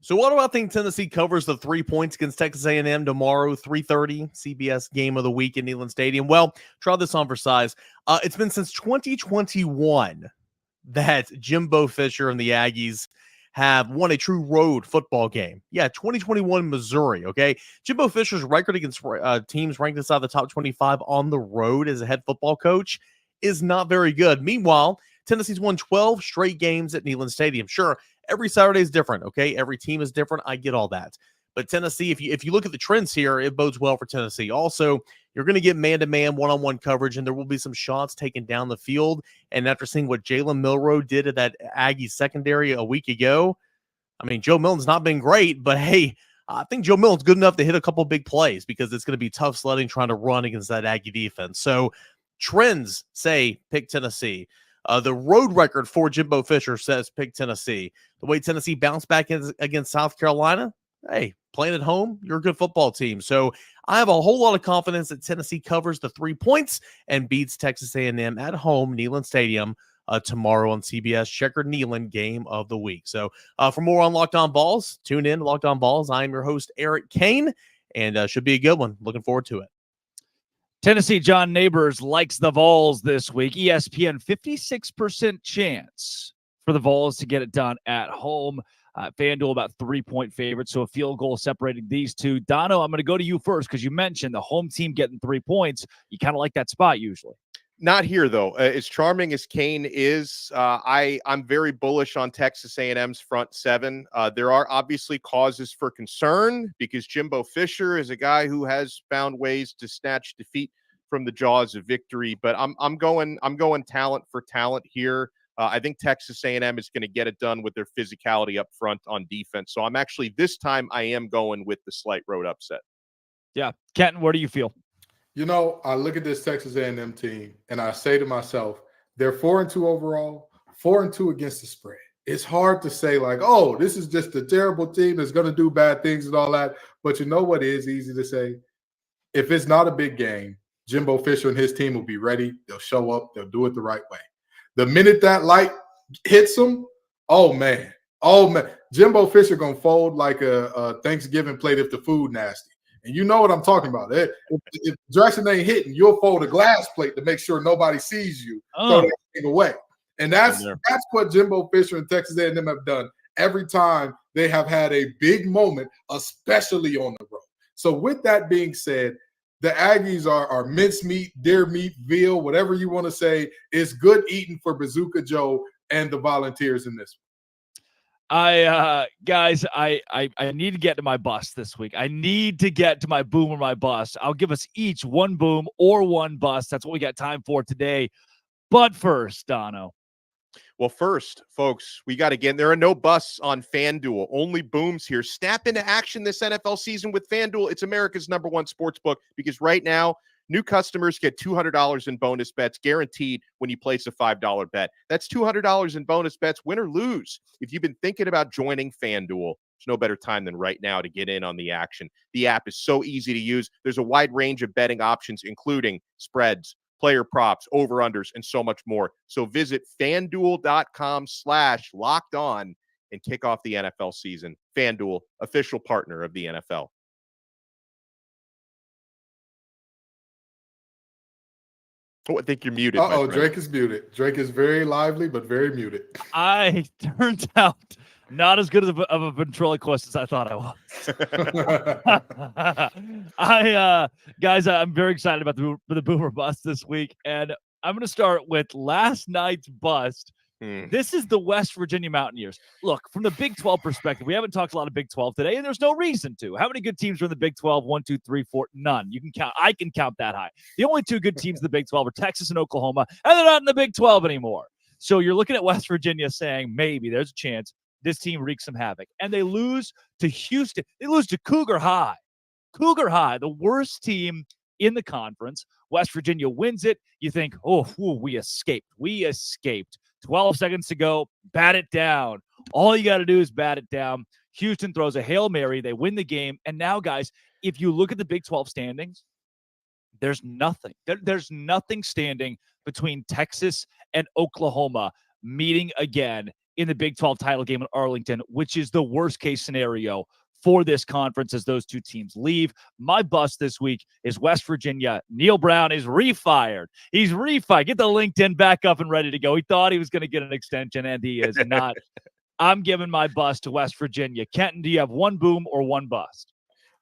Speaker 8: So what do I think Tennessee covers the 3 points against Texas A&M tomorrow, 3:30, CBS game of the week in Neyland Stadium? Well, try this on for size. It's been since 2021 that Jimbo Fisher and the Aggies have won a true road football game. Yeah, 2021 Missouri, okay? Jimbo Fisher's record against teams ranked inside the top 25 on the road as a head football coach is not very good. Meanwhile, Tennessee's won 12 straight games at Neyland Stadium. Sure, every Saturday is different, okay? Every team is different. I get all that. But Tennessee, if you look at the trends here, it bodes well for Tennessee. Also, you're going to get man-to-man, one-on-one coverage, and there will be some shots taken down the field. And after seeing what Jalen Milroe did at that Aggie secondary a week ago, I mean, Joe Milton's not been great, but hey, I think Joe Milton's good enough to hit a couple big plays because it's going to be tough sledding trying to run against that Aggie defense. So trends say pick Tennessee. The road record for Jimbo Fisher says pick Tennessee. The way Tennessee bounced back against South Carolina, hey, playing at home, you're a good football team. So I have a whole lot of confidence that Tennessee covers the 3 points and beats Texas A&M at home, Neyland Stadium, tomorrow on CBS. Checkered Neyland game of the week. So for more on Locked On Balls, tune in to Locked On Balls. I am your host, Eric Kane, and should be a good one. Looking forward to it.
Speaker 1: Tennessee John Neighbors likes the Vols this week. ESPN, 56% chance for the Vols to get it done at home. FanDuel about 3-point favorites, so a field goal separating these two. Dono, I'm going to go to you first because you mentioned the home team getting 3 points. You kind of like that spot usually.
Speaker 2: Not here, though. As charming as Kane is, I'm very bullish on Texas A&M's front seven. There are obviously causes for concern because Jimbo Fisher is a guy who has found ways to snatch defeat from the jaws of victory. But I'm going talent for talent here. I think Texas A&M is going to get it done with their physicality up front on defense. So I'm actually, this time I am going with the slight road upset.
Speaker 1: Yeah. Kenton, where do you feel?
Speaker 4: I look at this Texas A&M team and I say to myself, they're 4-2 overall, 4-2 against the spread. It's hard to say like, oh, this is just a terrible team that's going to do bad things and all that. But you know what is easy to say? If it's not a big game, Jimbo Fisher and his team will be ready. They'll show up. They'll do it the right way. The minute that light hits them, oh, man. Jimbo Fisher going to fold like a Thanksgiving plate if the food nasty. And you know what I'm talking about. If Jackson ain't hitting, you'll fold a glass plate to make sure nobody sees you. Throw that thing away. And that's what Jimbo Fisher and Texas A&M have done every time they have had a big moment, especially on the road. So with that being said, the Aggies are mincemeat, deer meat, veal, whatever you want to say, is good eating for Bazooka Joe. and the Volunteers in this one.
Speaker 1: Guys, I need to get to my bust this week. I need to get to my boom or my bust. I'll give us each one boom or one bust. That's what we got time for today. But first, Dono.
Speaker 2: Well, first, folks, we got to get, there are no busts on FanDuel, only booms here. Snap into action this NFL season with FanDuel. It's America's #1 sports book because right now, new customers get $200 in bonus bets guaranteed when you place a $5 bet. That's $200 in bonus bets, win or lose. If you've been thinking about joining FanDuel, there's no better time than right now to get in on the action. The app is so easy to use. There's a wide range of betting options, including spreads, player props, over-unders, and so much more. So visit FanDuel.com/lockedon and kick off the NFL season. FanDuel, official partner of the NFL. Oh, I think you're muted.
Speaker 4: Uh-oh, Drake is muted. Drake is very lively, but very muted.
Speaker 1: I turned out not as good of a ventriloquist as I thought I was. Guys, I'm very excited about the boomer bust this week, and I'm going to start with last night's bust. This is the West Virginia Mountaineers. Look, from the Big 12 perspective, we haven't talked a lot of Big 12 today, and there's no reason to. How many good teams are in the Big 12? 1, 2, 3, 4. None. You can count. I can count that high. The only two good teams in the Big 12 are Texas and Oklahoma, and they're not in the Big 12 anymore. So you're looking at West Virginia saying maybe there's a chance this team wreaks some havoc. And they lose to Houston. They lose to Cougar High. Cougar High, the worst team in the conference. West Virginia wins it. You think, we escaped. We escaped. 12 seconds to go. Bat it down. All you got to do is bat it down. Houston throws a Hail Mary. They win the game. And now, guys, if you look at the Big 12 standings, there's nothing. There's nothing standing between Texas and Oklahoma meeting again in the Big 12 title game in Arlington, which is the worst case scenario for this conference as those two teams leave. My bust this week is West Virginia. Neil Brown is refired. He's refired. Get the LinkedIn back up and ready to go. He thought he was going to get an extension, and he is not. I'm giving my bust to West Virginia. Kenton, do you have one boom or one bust?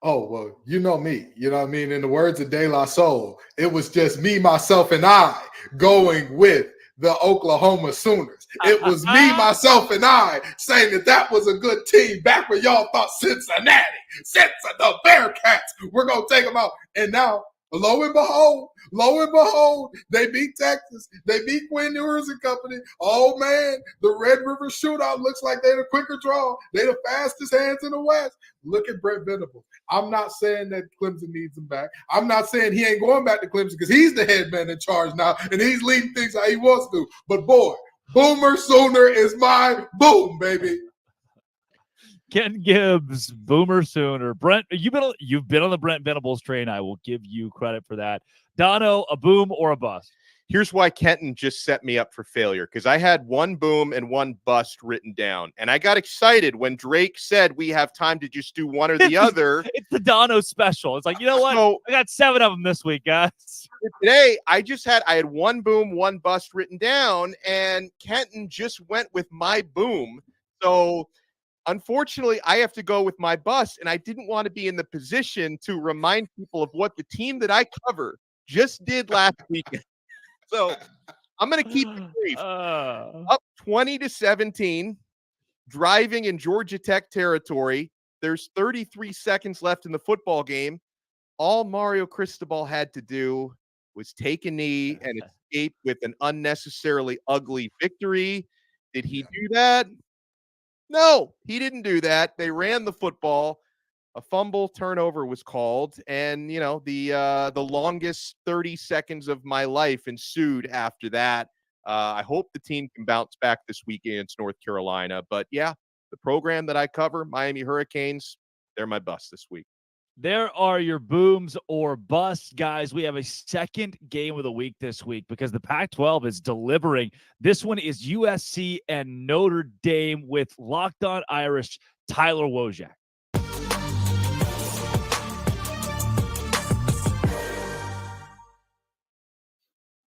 Speaker 4: Oh, well, you know me. You know what I mean? In the words of De La Soul, it was just me, myself, and I going with the Oklahoma Sooners. It was me, myself, and I saying that was a good team back when y'all thought Cincinnati, the Bearcats, we're going to take them out. And now, lo and behold, they beat Texas. They beat Quinn Ewers and company. Oh, man, the Red River Shootout looks like they're the quicker draw. They're the fastest hands in the West. Look at Brent Venables. I'm not saying that Clemson needs him back. I'm not saying he ain't going back to Clemson because he's the head man in charge now, and he's leading things how he wants to. But, boy, Boomer Sooner is my boom, baby.
Speaker 1: Ken Gibbs, Boomer Sooner. Brent, you've been on the Brent Venables train. I will give you credit for that. Dono, a boom or a bust?
Speaker 2: Here's why Kenton just set me up for failure, because I had one boom and one bust written down, and I got excited when Drake said we have time to just do one or the other.
Speaker 1: It's the Dono special. It's like, you know what?
Speaker 2: So,
Speaker 1: I got 7 of them this week, guys.
Speaker 2: Today, I had one boom, one bust written down, and Kenton just went with my boom. So, unfortunately, I have to go with my bust, and I didn't want to be in the position to remind people of what the team that I cover just did last weekend. So I'm going to keep it brief. Up 20-17, driving in Georgia Tech territory. There's 33 seconds left in the football game. All Mario Cristobal had to do was take a knee and escape with an unnecessarily ugly victory. Did he do that? No, he didn't do that. They ran the football. A fumble turnover was called, and the longest 30 seconds of my life ensued after that. I hope the team can bounce back this week against North Carolina. But yeah, the program that I cover, Miami Hurricanes, they're my bust this week.
Speaker 1: There are your booms or busts, guys. We have a second game of the week this week because the Pac-12 is delivering. This one is USC and Notre Dame with Locked On Irish Tyler Wojak.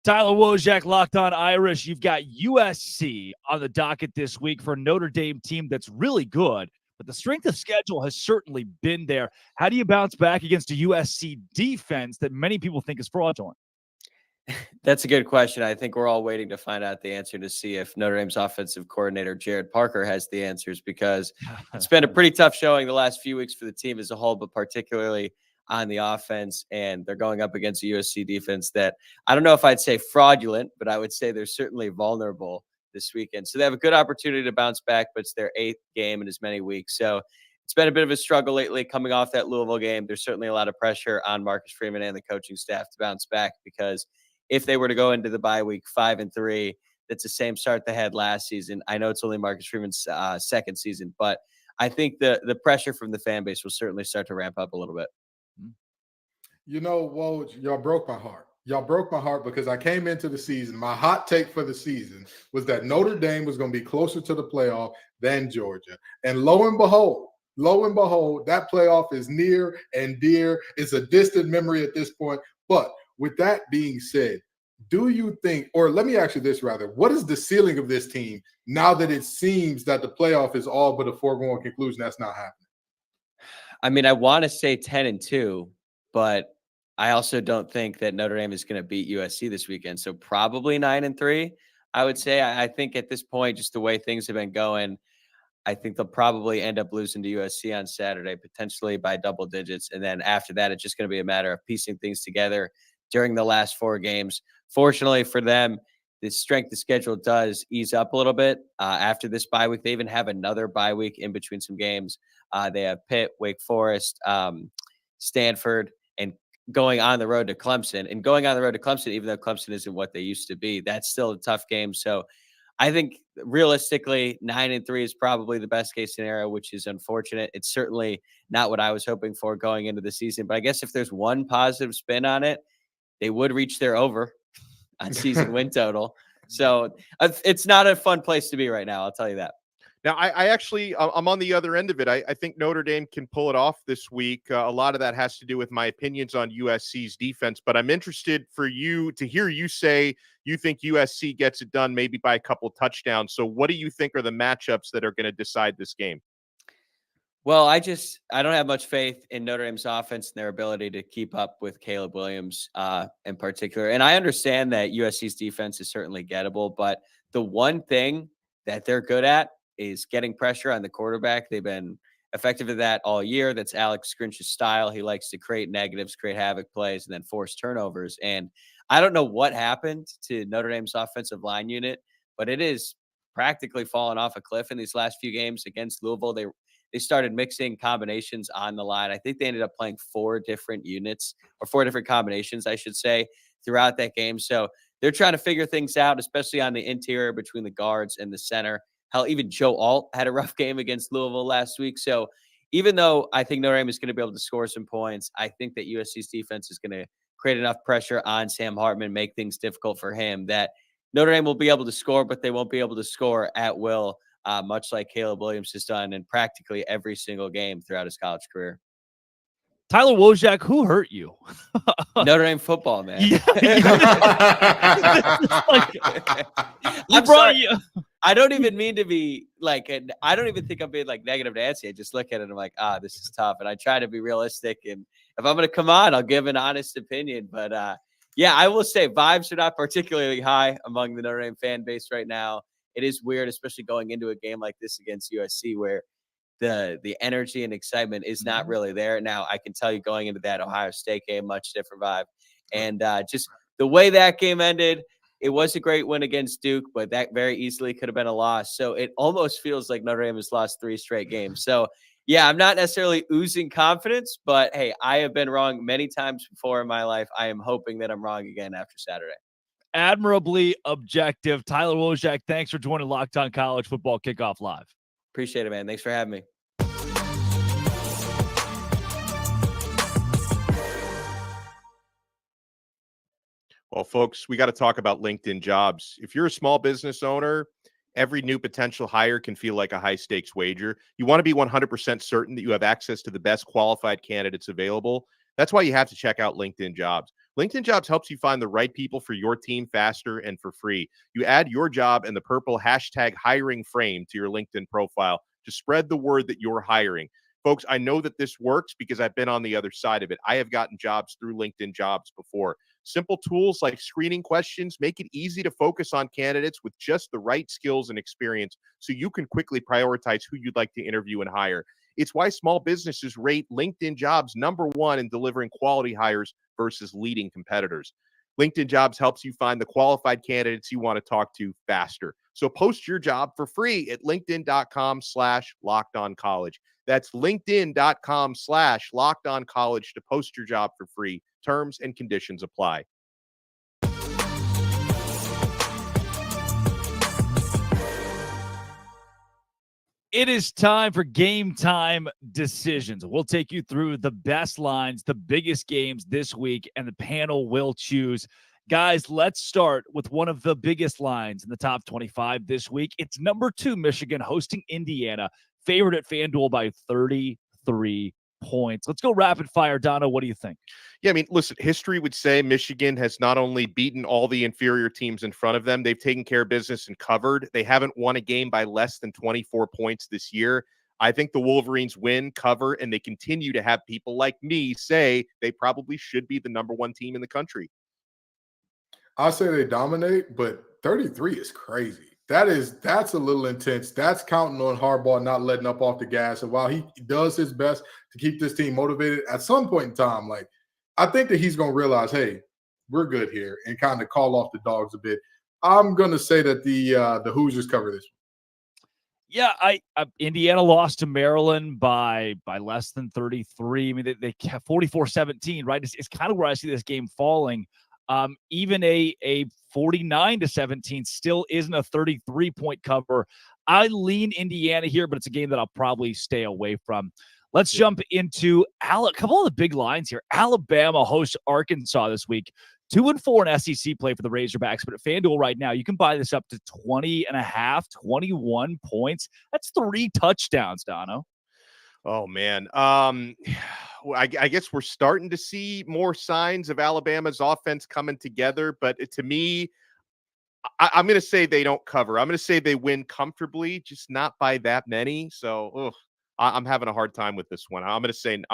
Speaker 1: Tyler Wojak, Locked On Irish. You've got USC on the docket this week for a Notre Dame team that's really good, but the strength of schedule has certainly been there. How do you bounce back against a USC defense that many people think is fraudulent?
Speaker 9: That's a good question. I think we're all waiting to find out the answer to see if Notre Dame's offensive coordinator, Jared Parker, has the answers, because it's been a pretty tough showing the last few weeks for the team as a whole, but particularly on the offense. And they're going up against a USC defense that I don't know if I'd say fraudulent, but I would say they're certainly vulnerable this weekend. So they have a good opportunity to bounce back, but it's their 8th game in as many weeks. So it's been a bit of a struggle lately coming off that Louisville game. There's certainly a lot of pressure on Marcus Freeman and the coaching staff to bounce back, because if they were to go into the bye week 5-3, that's the same start they had last season. I know it's only Marcus Freeman's second season, but I think the pressure from the fan base will certainly start to ramp up a little bit.
Speaker 4: You know, Woj, y'all broke my heart. Y'all broke my heart because I came into the season. My hot take for the season was that Notre Dame was going to be closer to the playoff than Georgia. And lo and behold, that playoff is near and dear. It's a distant memory at this point. But with that being said, do you think, or let me ask you this rather, what is the ceiling of this team now that it seems that the playoff is all but a foregone conclusion that's not happening?
Speaker 9: I mean, I want to say 10-2, but I also don't think that Notre Dame is going to beat USC this weekend. So probably 9-3, I would say. I think at this point, just the way things have been going, I think they'll probably end up losing to USC on Saturday, potentially by double digits. And then after that, it's just going to be a matter of piecing things together during the last 4 games. Fortunately for them, the strength of schedule does ease up a little bit after this bye week. They even have another bye week in between some games. They have Pitt, Wake Forest, Stanford, and going on the road to Clemson. And going on the road to Clemson, even though Clemson isn't what they used to be, that's still a tough game. So I think realistically, 9-3 is probably the best case scenario, which is unfortunate. It's certainly not what I was hoping for going into the season. But I guess if there's one positive spin on it, they would reach their over on season win total. So it's not a fun place to be right now. I'll tell you that.
Speaker 2: Now, I actually, I'm on the other end of it. I think Notre Dame can pull it off this week. A lot of that has to do with my opinions on USC's defense, but I'm interested for you to hear you say you think USC gets it done maybe by a couple touchdowns. So what do you think are the matchups that are going to decide this game?
Speaker 9: Well, I don't have much faith in Notre Dame's offense and their ability to keep up with Caleb Williams in particular. And I understand that USC's defense is certainly gettable, but the one thing that they're good at is getting pressure on the quarterback. They've been effective at that all year. That's Alex Grinch's style. He likes to create negatives, create havoc plays, and then force turnovers. And I don't know what happened to Notre Dame's offensive line unit, but it is practically fallen off a cliff in these last few games against Louisville. They started mixing combinations on the line. I think they ended up playing 4 different units, or 4 different combinations, I should say, throughout that game. So they're trying to figure things out, especially on the interior between the guards and the center. Hell, even Joe Alt had a rough game against Louisville last week. So even though I think Notre Dame is going to be able to score some points, I think that USC's defense is going to create enough pressure on Sam Hartman, make things difficult for him, that Notre Dame will be able to score, but they won't be able to score at will, much like Caleb Williams has done in practically every single game throughout his college career.
Speaker 1: Tyler Wojak, who hurt you?
Speaker 9: Notre Dame football, man.
Speaker 1: I'm sorry.
Speaker 9: I don't even mean to be like, I don't even think I'm being like negative to Nancy. I just look at it and I'm like, this is tough. And I try to be realistic. And if I'm going to come on, I'll give an honest opinion. But yeah, I will say vibes are not particularly high among the Notre Dame fan base right now. It is weird, especially going into a game like this against USC, where the energy and excitement is not really there. Now, I can tell you going into that Ohio State game, much different vibe. And just the way that game ended, it was a great win against Duke, but that very easily could have been a loss. So it almost feels like Notre Dame has lost 3 straight games. So, yeah, I'm not necessarily oozing confidence, but, hey, I have been wrong many times before in my life. I am hoping that I'm wrong again after Saturday.
Speaker 1: Admirably objective. Tyler Wojak, thanks for joining Locked On College Football Kickoff Live.
Speaker 9: Appreciate it, man. Thanks for having me.
Speaker 2: Well, folks, we got to talk about LinkedIn Jobs. If you're a small business owner, every new potential hire can feel like a high-stakes wager. You want to be 100% certain that you have access to the best qualified candidates available. That's why you have to check out LinkedIn Jobs. LinkedIn Jobs helps you find the right people for your team faster and for free. You add your job and the purple #hiring frame to your LinkedIn profile to spread the word that you're hiring. Folks, I know that this works because I've been on the other side of it. I have gotten jobs through LinkedIn Jobs before. Simple tools like screening questions make it easy to focus on candidates with just the right skills and experience so you can quickly prioritize who you'd like to interview and hire. It's why small businesses rate LinkedIn Jobs #1 in delivering quality hires versus leading competitors. LinkedIn Jobs helps you find the qualified candidates you want to talk to faster. So post your job for free at linkedin.com/lockedoncollege. That's linkedin.com/lockedoncollege to post your job for free. Terms and conditions apply.
Speaker 1: It is time for game time decisions. We'll take you through the best lines, the biggest games this week, and the panel will choose. Guys, let's start with one of the biggest lines in the top 25 this week. It's #2, Michigan hosting Indiana, favored at FanDuel by 33 points. Let's go rapid fire. Donna, what do you think?
Speaker 2: Yeah, I mean, listen, history would say Michigan has not only beaten all the inferior teams in front of them, they've taken care of business and covered. They haven't won a game by less than 24 points this year. I think the Wolverines win, cover, and they continue to have people like me say they probably should be the #1 team in the country.
Speaker 4: I'll say they dominate, but 33 is crazy. That's a little intense. That's counting on Harbaugh not letting up off the gas. And while he does his best to keep this team motivated, at some point in time, like, I think that he's going to realize, hey, we're good here, and kind of call off the dogs a bit. I'm going to say that the Hoosiers cover this one.
Speaker 1: Yeah, Indiana lost to Maryland by less than 33. I mean, they kept 44-17, right? It's kind of where I see this game falling. Even a 49-17 still isn't a 33-point cover. I lean Indiana here, but it's a game that I'll probably stay away from. Let's jump into a couple of the big lines here. Alabama hosts Arkansas this week. 2-4 in SEC play for the Razorbacks, but at FanDuel right now, you can buy this up to 20.5, 21 points. That's 3 touchdowns, Dono.
Speaker 2: Oh, man. I guess we're starting to see more signs of Alabama's offense coming together. But to me, I'm going to say they don't cover. I'm going to say they win comfortably, just not by that many. So I'm having a hard time with this one. I'm going to say no.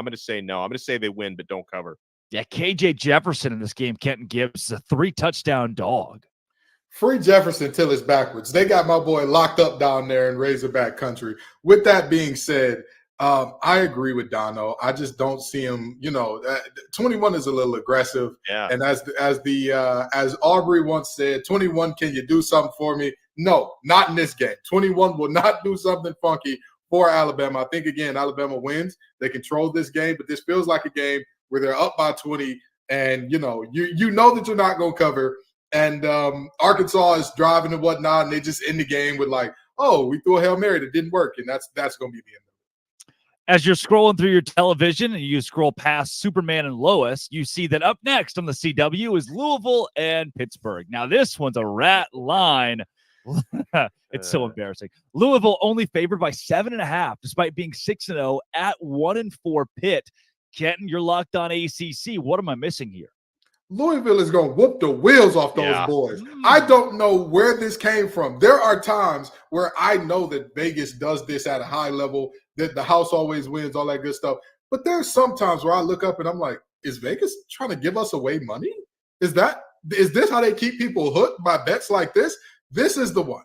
Speaker 2: I'm going to say they win, but don't cover.
Speaker 1: Yeah, KJ Jefferson in this game, Kenton Gibbs, is a 3-touchdown dog.
Speaker 4: Free Jefferson till it's backwards. They got my boy locked up down there in Razorback country. With that being said, I agree with Dono. I just don't see him. 21 is a little aggressive.
Speaker 2: Yeah.
Speaker 4: And as Aubrey once said, 21, can you do something for me? No, not in this game. 21 will not do something funky for Alabama. I think, again, Alabama wins. They control this game, but this feels like a game where they're up by 20, and you know that you're not going to cover. And Arkansas is driving and whatnot, and they just end the game with like, oh, we threw a Hail Mary that didn't work, and that's going to be the end of it.
Speaker 1: As you're scrolling through your television and you scroll past Superman and Lois, you see that up next on the CW is Louisville and Pittsburgh. Now, this one's a rat line. It's so embarrassing. Louisville only favored by 7.5, despite being 6-0 at 1-4 Pitt. Kenton, you're locked on ACC. What am I missing here?
Speaker 4: Louisville is going to whoop the wheels off those boys. I don't know where this came from. There are times where I know that Vegas does this at a high level, that the house always wins, all that good stuff. But there's some times where I look up and I'm like, is Vegas trying to give us away money? Is this how they keep people hooked by bets like this? This is the one.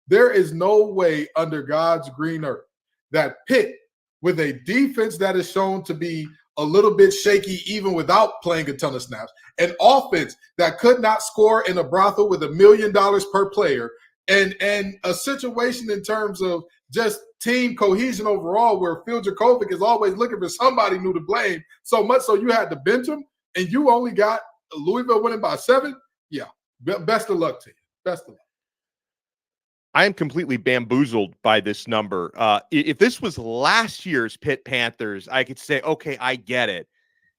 Speaker 4: There is no way under God's green earth that Pitt, with a defense that is shown to be a little bit shaky even without playing a ton of snaps, an offense that could not score in a brothel with $1 million per player, and a situation in terms of just team cohesion overall where Phil Jakovic is always looking for somebody new to blame, so much so you had to bench him, and you only got Louisville winning by 7. Yeah, best of luck to you. Best of luck.
Speaker 2: I am completely bamboozled by this number. If this was last year's Pitt Panthers, I could say, okay, I get it.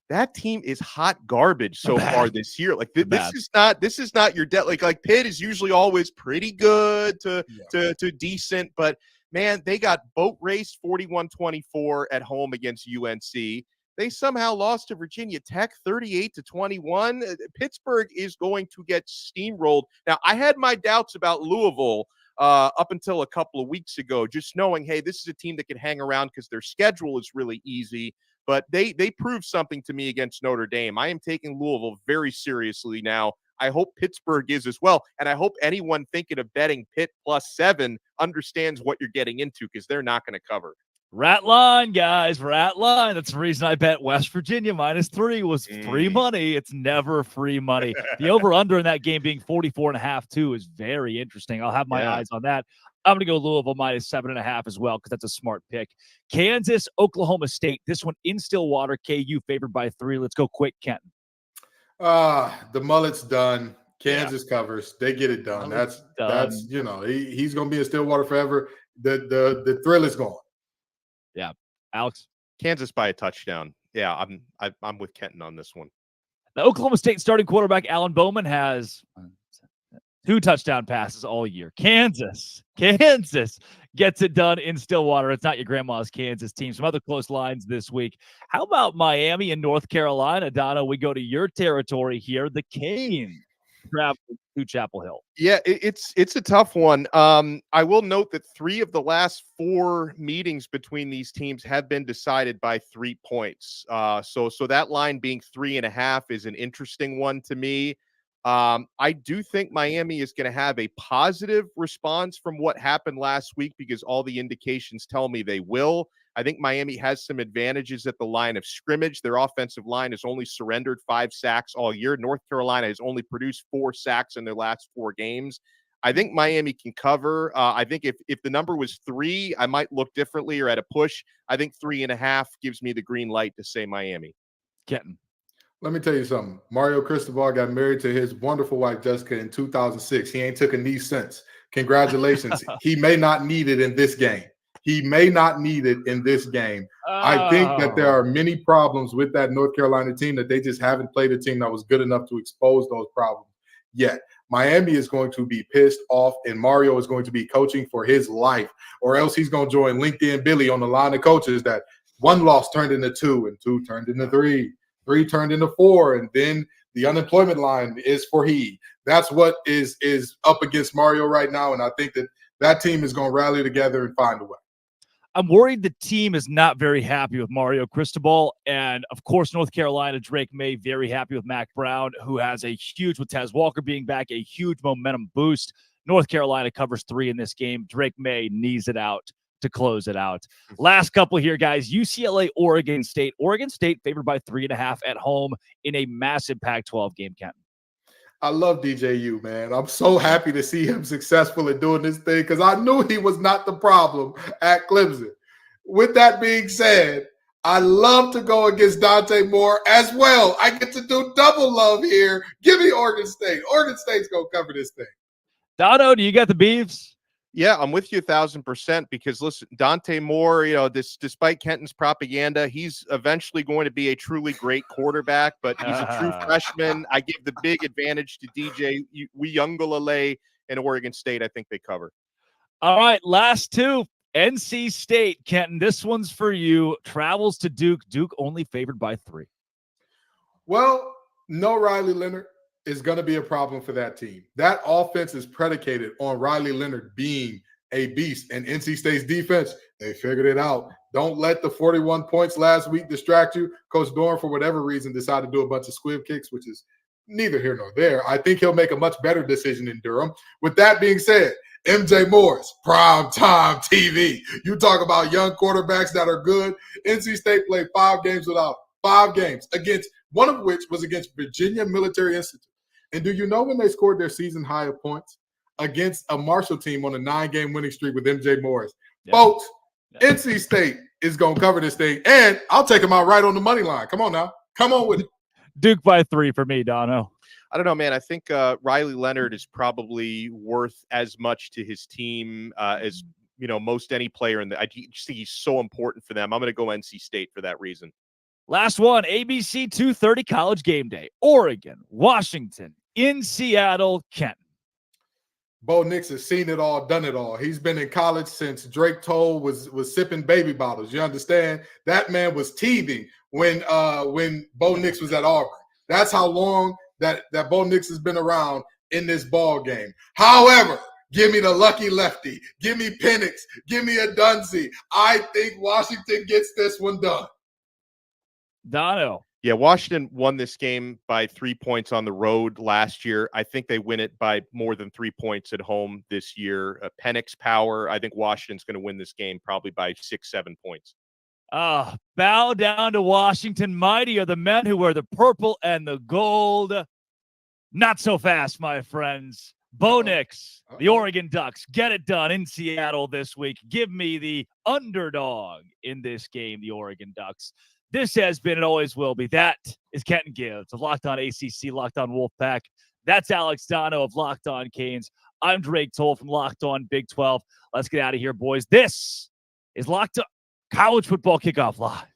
Speaker 2: That team is hot garbage so far this year. Like this is not your debt. Like Pitt is usually always pretty good to decent, but man, they got boat raced 41-24 at home against UNC. They somehow lost to Virginia Tech 38-21. Pittsburgh is going to get steamrolled. Now, I had my doubts about Louisville up until a couple of weeks ago, just knowing, hey, this is a team that can hang around because their schedule is really easy. but they proved something to me against Notre Dame. I am taking Louisville very seriously now. I hope Pittsburgh is as well, and I hope anyone thinking of betting Pitt +7 understands what you're getting into, because they're not going to cover.
Speaker 1: Rat line, guys. Rat line. That's the reason I bet West Virginia -3 was free money. It's never free money. The over-under in that game being 44.5 too is very interesting. I'll have my eyes on that. I'm going to go Louisville -7.5 as well, because that's a smart pick. Kansas, Oklahoma State. This one in Stillwater. KU favored by 3. Let's go quick, Kenton.
Speaker 4: The mullet's done. Kansas covers. They get it done. That's you know, he's going to be in Stillwater forever. The thrill is gone.
Speaker 1: Yeah, Alex.
Speaker 2: Kansas by a touchdown. Yeah, I'm with Kenton on this one.
Speaker 1: The Oklahoma State starting quarterback Alan Bowman has 2 touchdown passes all year. Kansas gets it done in Stillwater. It's not your grandma's Kansas team. Some other close lines this week. How about Miami and North Carolina? Donna, we go to your territory here. The Canes travel to Chapel Hill.
Speaker 2: Yeah, it's a tough one. I will note that 3 of the last 4 meetings between these teams have been decided by 3 points. So that line being 3.5 is an interesting one to me. I do think Miami is going to have a positive response from what happened last week, because all the indications tell me they will. I think Miami has some advantages at the line of scrimmage. Their offensive line has only surrendered 5 sacks all year. North Carolina has only produced 4 sacks in their last 4 games. I think Miami can cover. I think if the number was 3, I might look differently, or at a push. I think 3.5 gives me the green light to say Miami.
Speaker 1: Kenton.
Speaker 4: Let me tell you something. Mario Cristobal got married to his wonderful wife, Jessica, in 2006. He ain't took a knee since. Congratulations. He may not need it in this game. He may not need it in this game. I think that there are many problems with that North Carolina team, that they just haven't played a team that was good enough to expose those problems yet. Miami is going to be pissed off, and Mario is going to be coaching for his life, or else he's going to join LinkedIn Billy on the line of coaches that 1 loss turned into 2, and 2 turned into 3, 3 turned into 4, and then the unemployment line is for he. That's what is up against Mario right now, and I think that team is going to rally together and find a way.
Speaker 1: I'm worried the team is not very happy with Mario Cristobal. And, of course, North Carolina, Drake May, very happy with Mac Brown, who has a huge, with Taz Walker being back, a huge momentum boost. North Carolina covers 3 in this game. Drake May knees it out to close it out. Last couple here, guys. UCLA, Oregon State. Oregon State favored by 3.5 at home in a massive Pac-12 game, Kenton.
Speaker 4: I love DJU, man. I'm so happy to see him successful in doing this thing, because I knew he was not the problem at Clemson. With that being said, I love to go against Dante Moore as well. I get to do double love here. Give me Oregon State. Oregon State's going to cover this thing.
Speaker 1: Dono, do you got the Beavs?
Speaker 2: Yeah, I'm with you 1,000%, because listen, Dante Moore, despite Kenton's propaganda, he's eventually going to be a truly great quarterback, but he's a true freshman. I give the big advantage to DJ Uyunglele and Oregon State. I think they cover.
Speaker 1: All right, last 2. NC State, Kenton, this one's for you. Travels to Duke. Duke only favored by 3.
Speaker 4: Well, no Riley Leonard is going to be a problem for that team. That offense is predicated on Riley Leonard being a beast, and NC State's defense, they figured it out. Don't let the 41 points last week distract you. Coach Dorn, for whatever reason, decided to do a bunch of squib kicks, which is neither here nor there. I think he'll make a much better decision in Durham. With that being said, MJ Morris, prime time TV. You talk about young quarterbacks that are good. NC State played 5 games without 5 games, against one of which was against Virginia Military Institute. And do you know when they scored their season high of points? Against a Marshall team on a 9-game winning streak with MJ Morris. Yeah. Folks, NC State is going to cover this thing, and I'll take them out right on the money line. Come on now. Come on with it.
Speaker 1: Duke by 3 for me, Dono.
Speaker 2: I don't know, man. I think Riley Leonard is probably worth as much to his team as most any player in the. I just think he's so important for them. I'm going to go NC State for that reason.
Speaker 1: Last one, ABC 2:30 College Game Day. Oregon, Washington, in Seattle, Kenton.
Speaker 4: Bo Nix has seen it all, done it all. He's been in college since Drake Toll was sipping baby bottles. You understand? That man was teething when Bo Nix was at Auburn. That's how long that Bo Nix has been around in this ball game. However, give me the lucky lefty. Give me Penix. Give me a Dunzy. I think Washington gets this one done.
Speaker 1: Dono.
Speaker 2: Yeah, Washington won this game by 3 points on the road last year. I think they win it by more than 3 points at home this year. Penix power. I think Washington's going to win this game probably by 6-7 points.
Speaker 1: Bow down to Washington. Mighty are the men who wear the purple and the gold. Not so fast, my friends. Bo Nix, the Oregon Ducks, get it done in Seattle this week. Give me the underdog in this game, the Oregon Ducks. This has been and always will be. That is Kenton Gibbs of Locked On ACC, Locked On Wolfpack. That's Alex Dono of Locked On Canes. I'm Drake Toll from Locked On Big 12. Let's get out of here, boys. This is Locked On College Football Kickoff Live.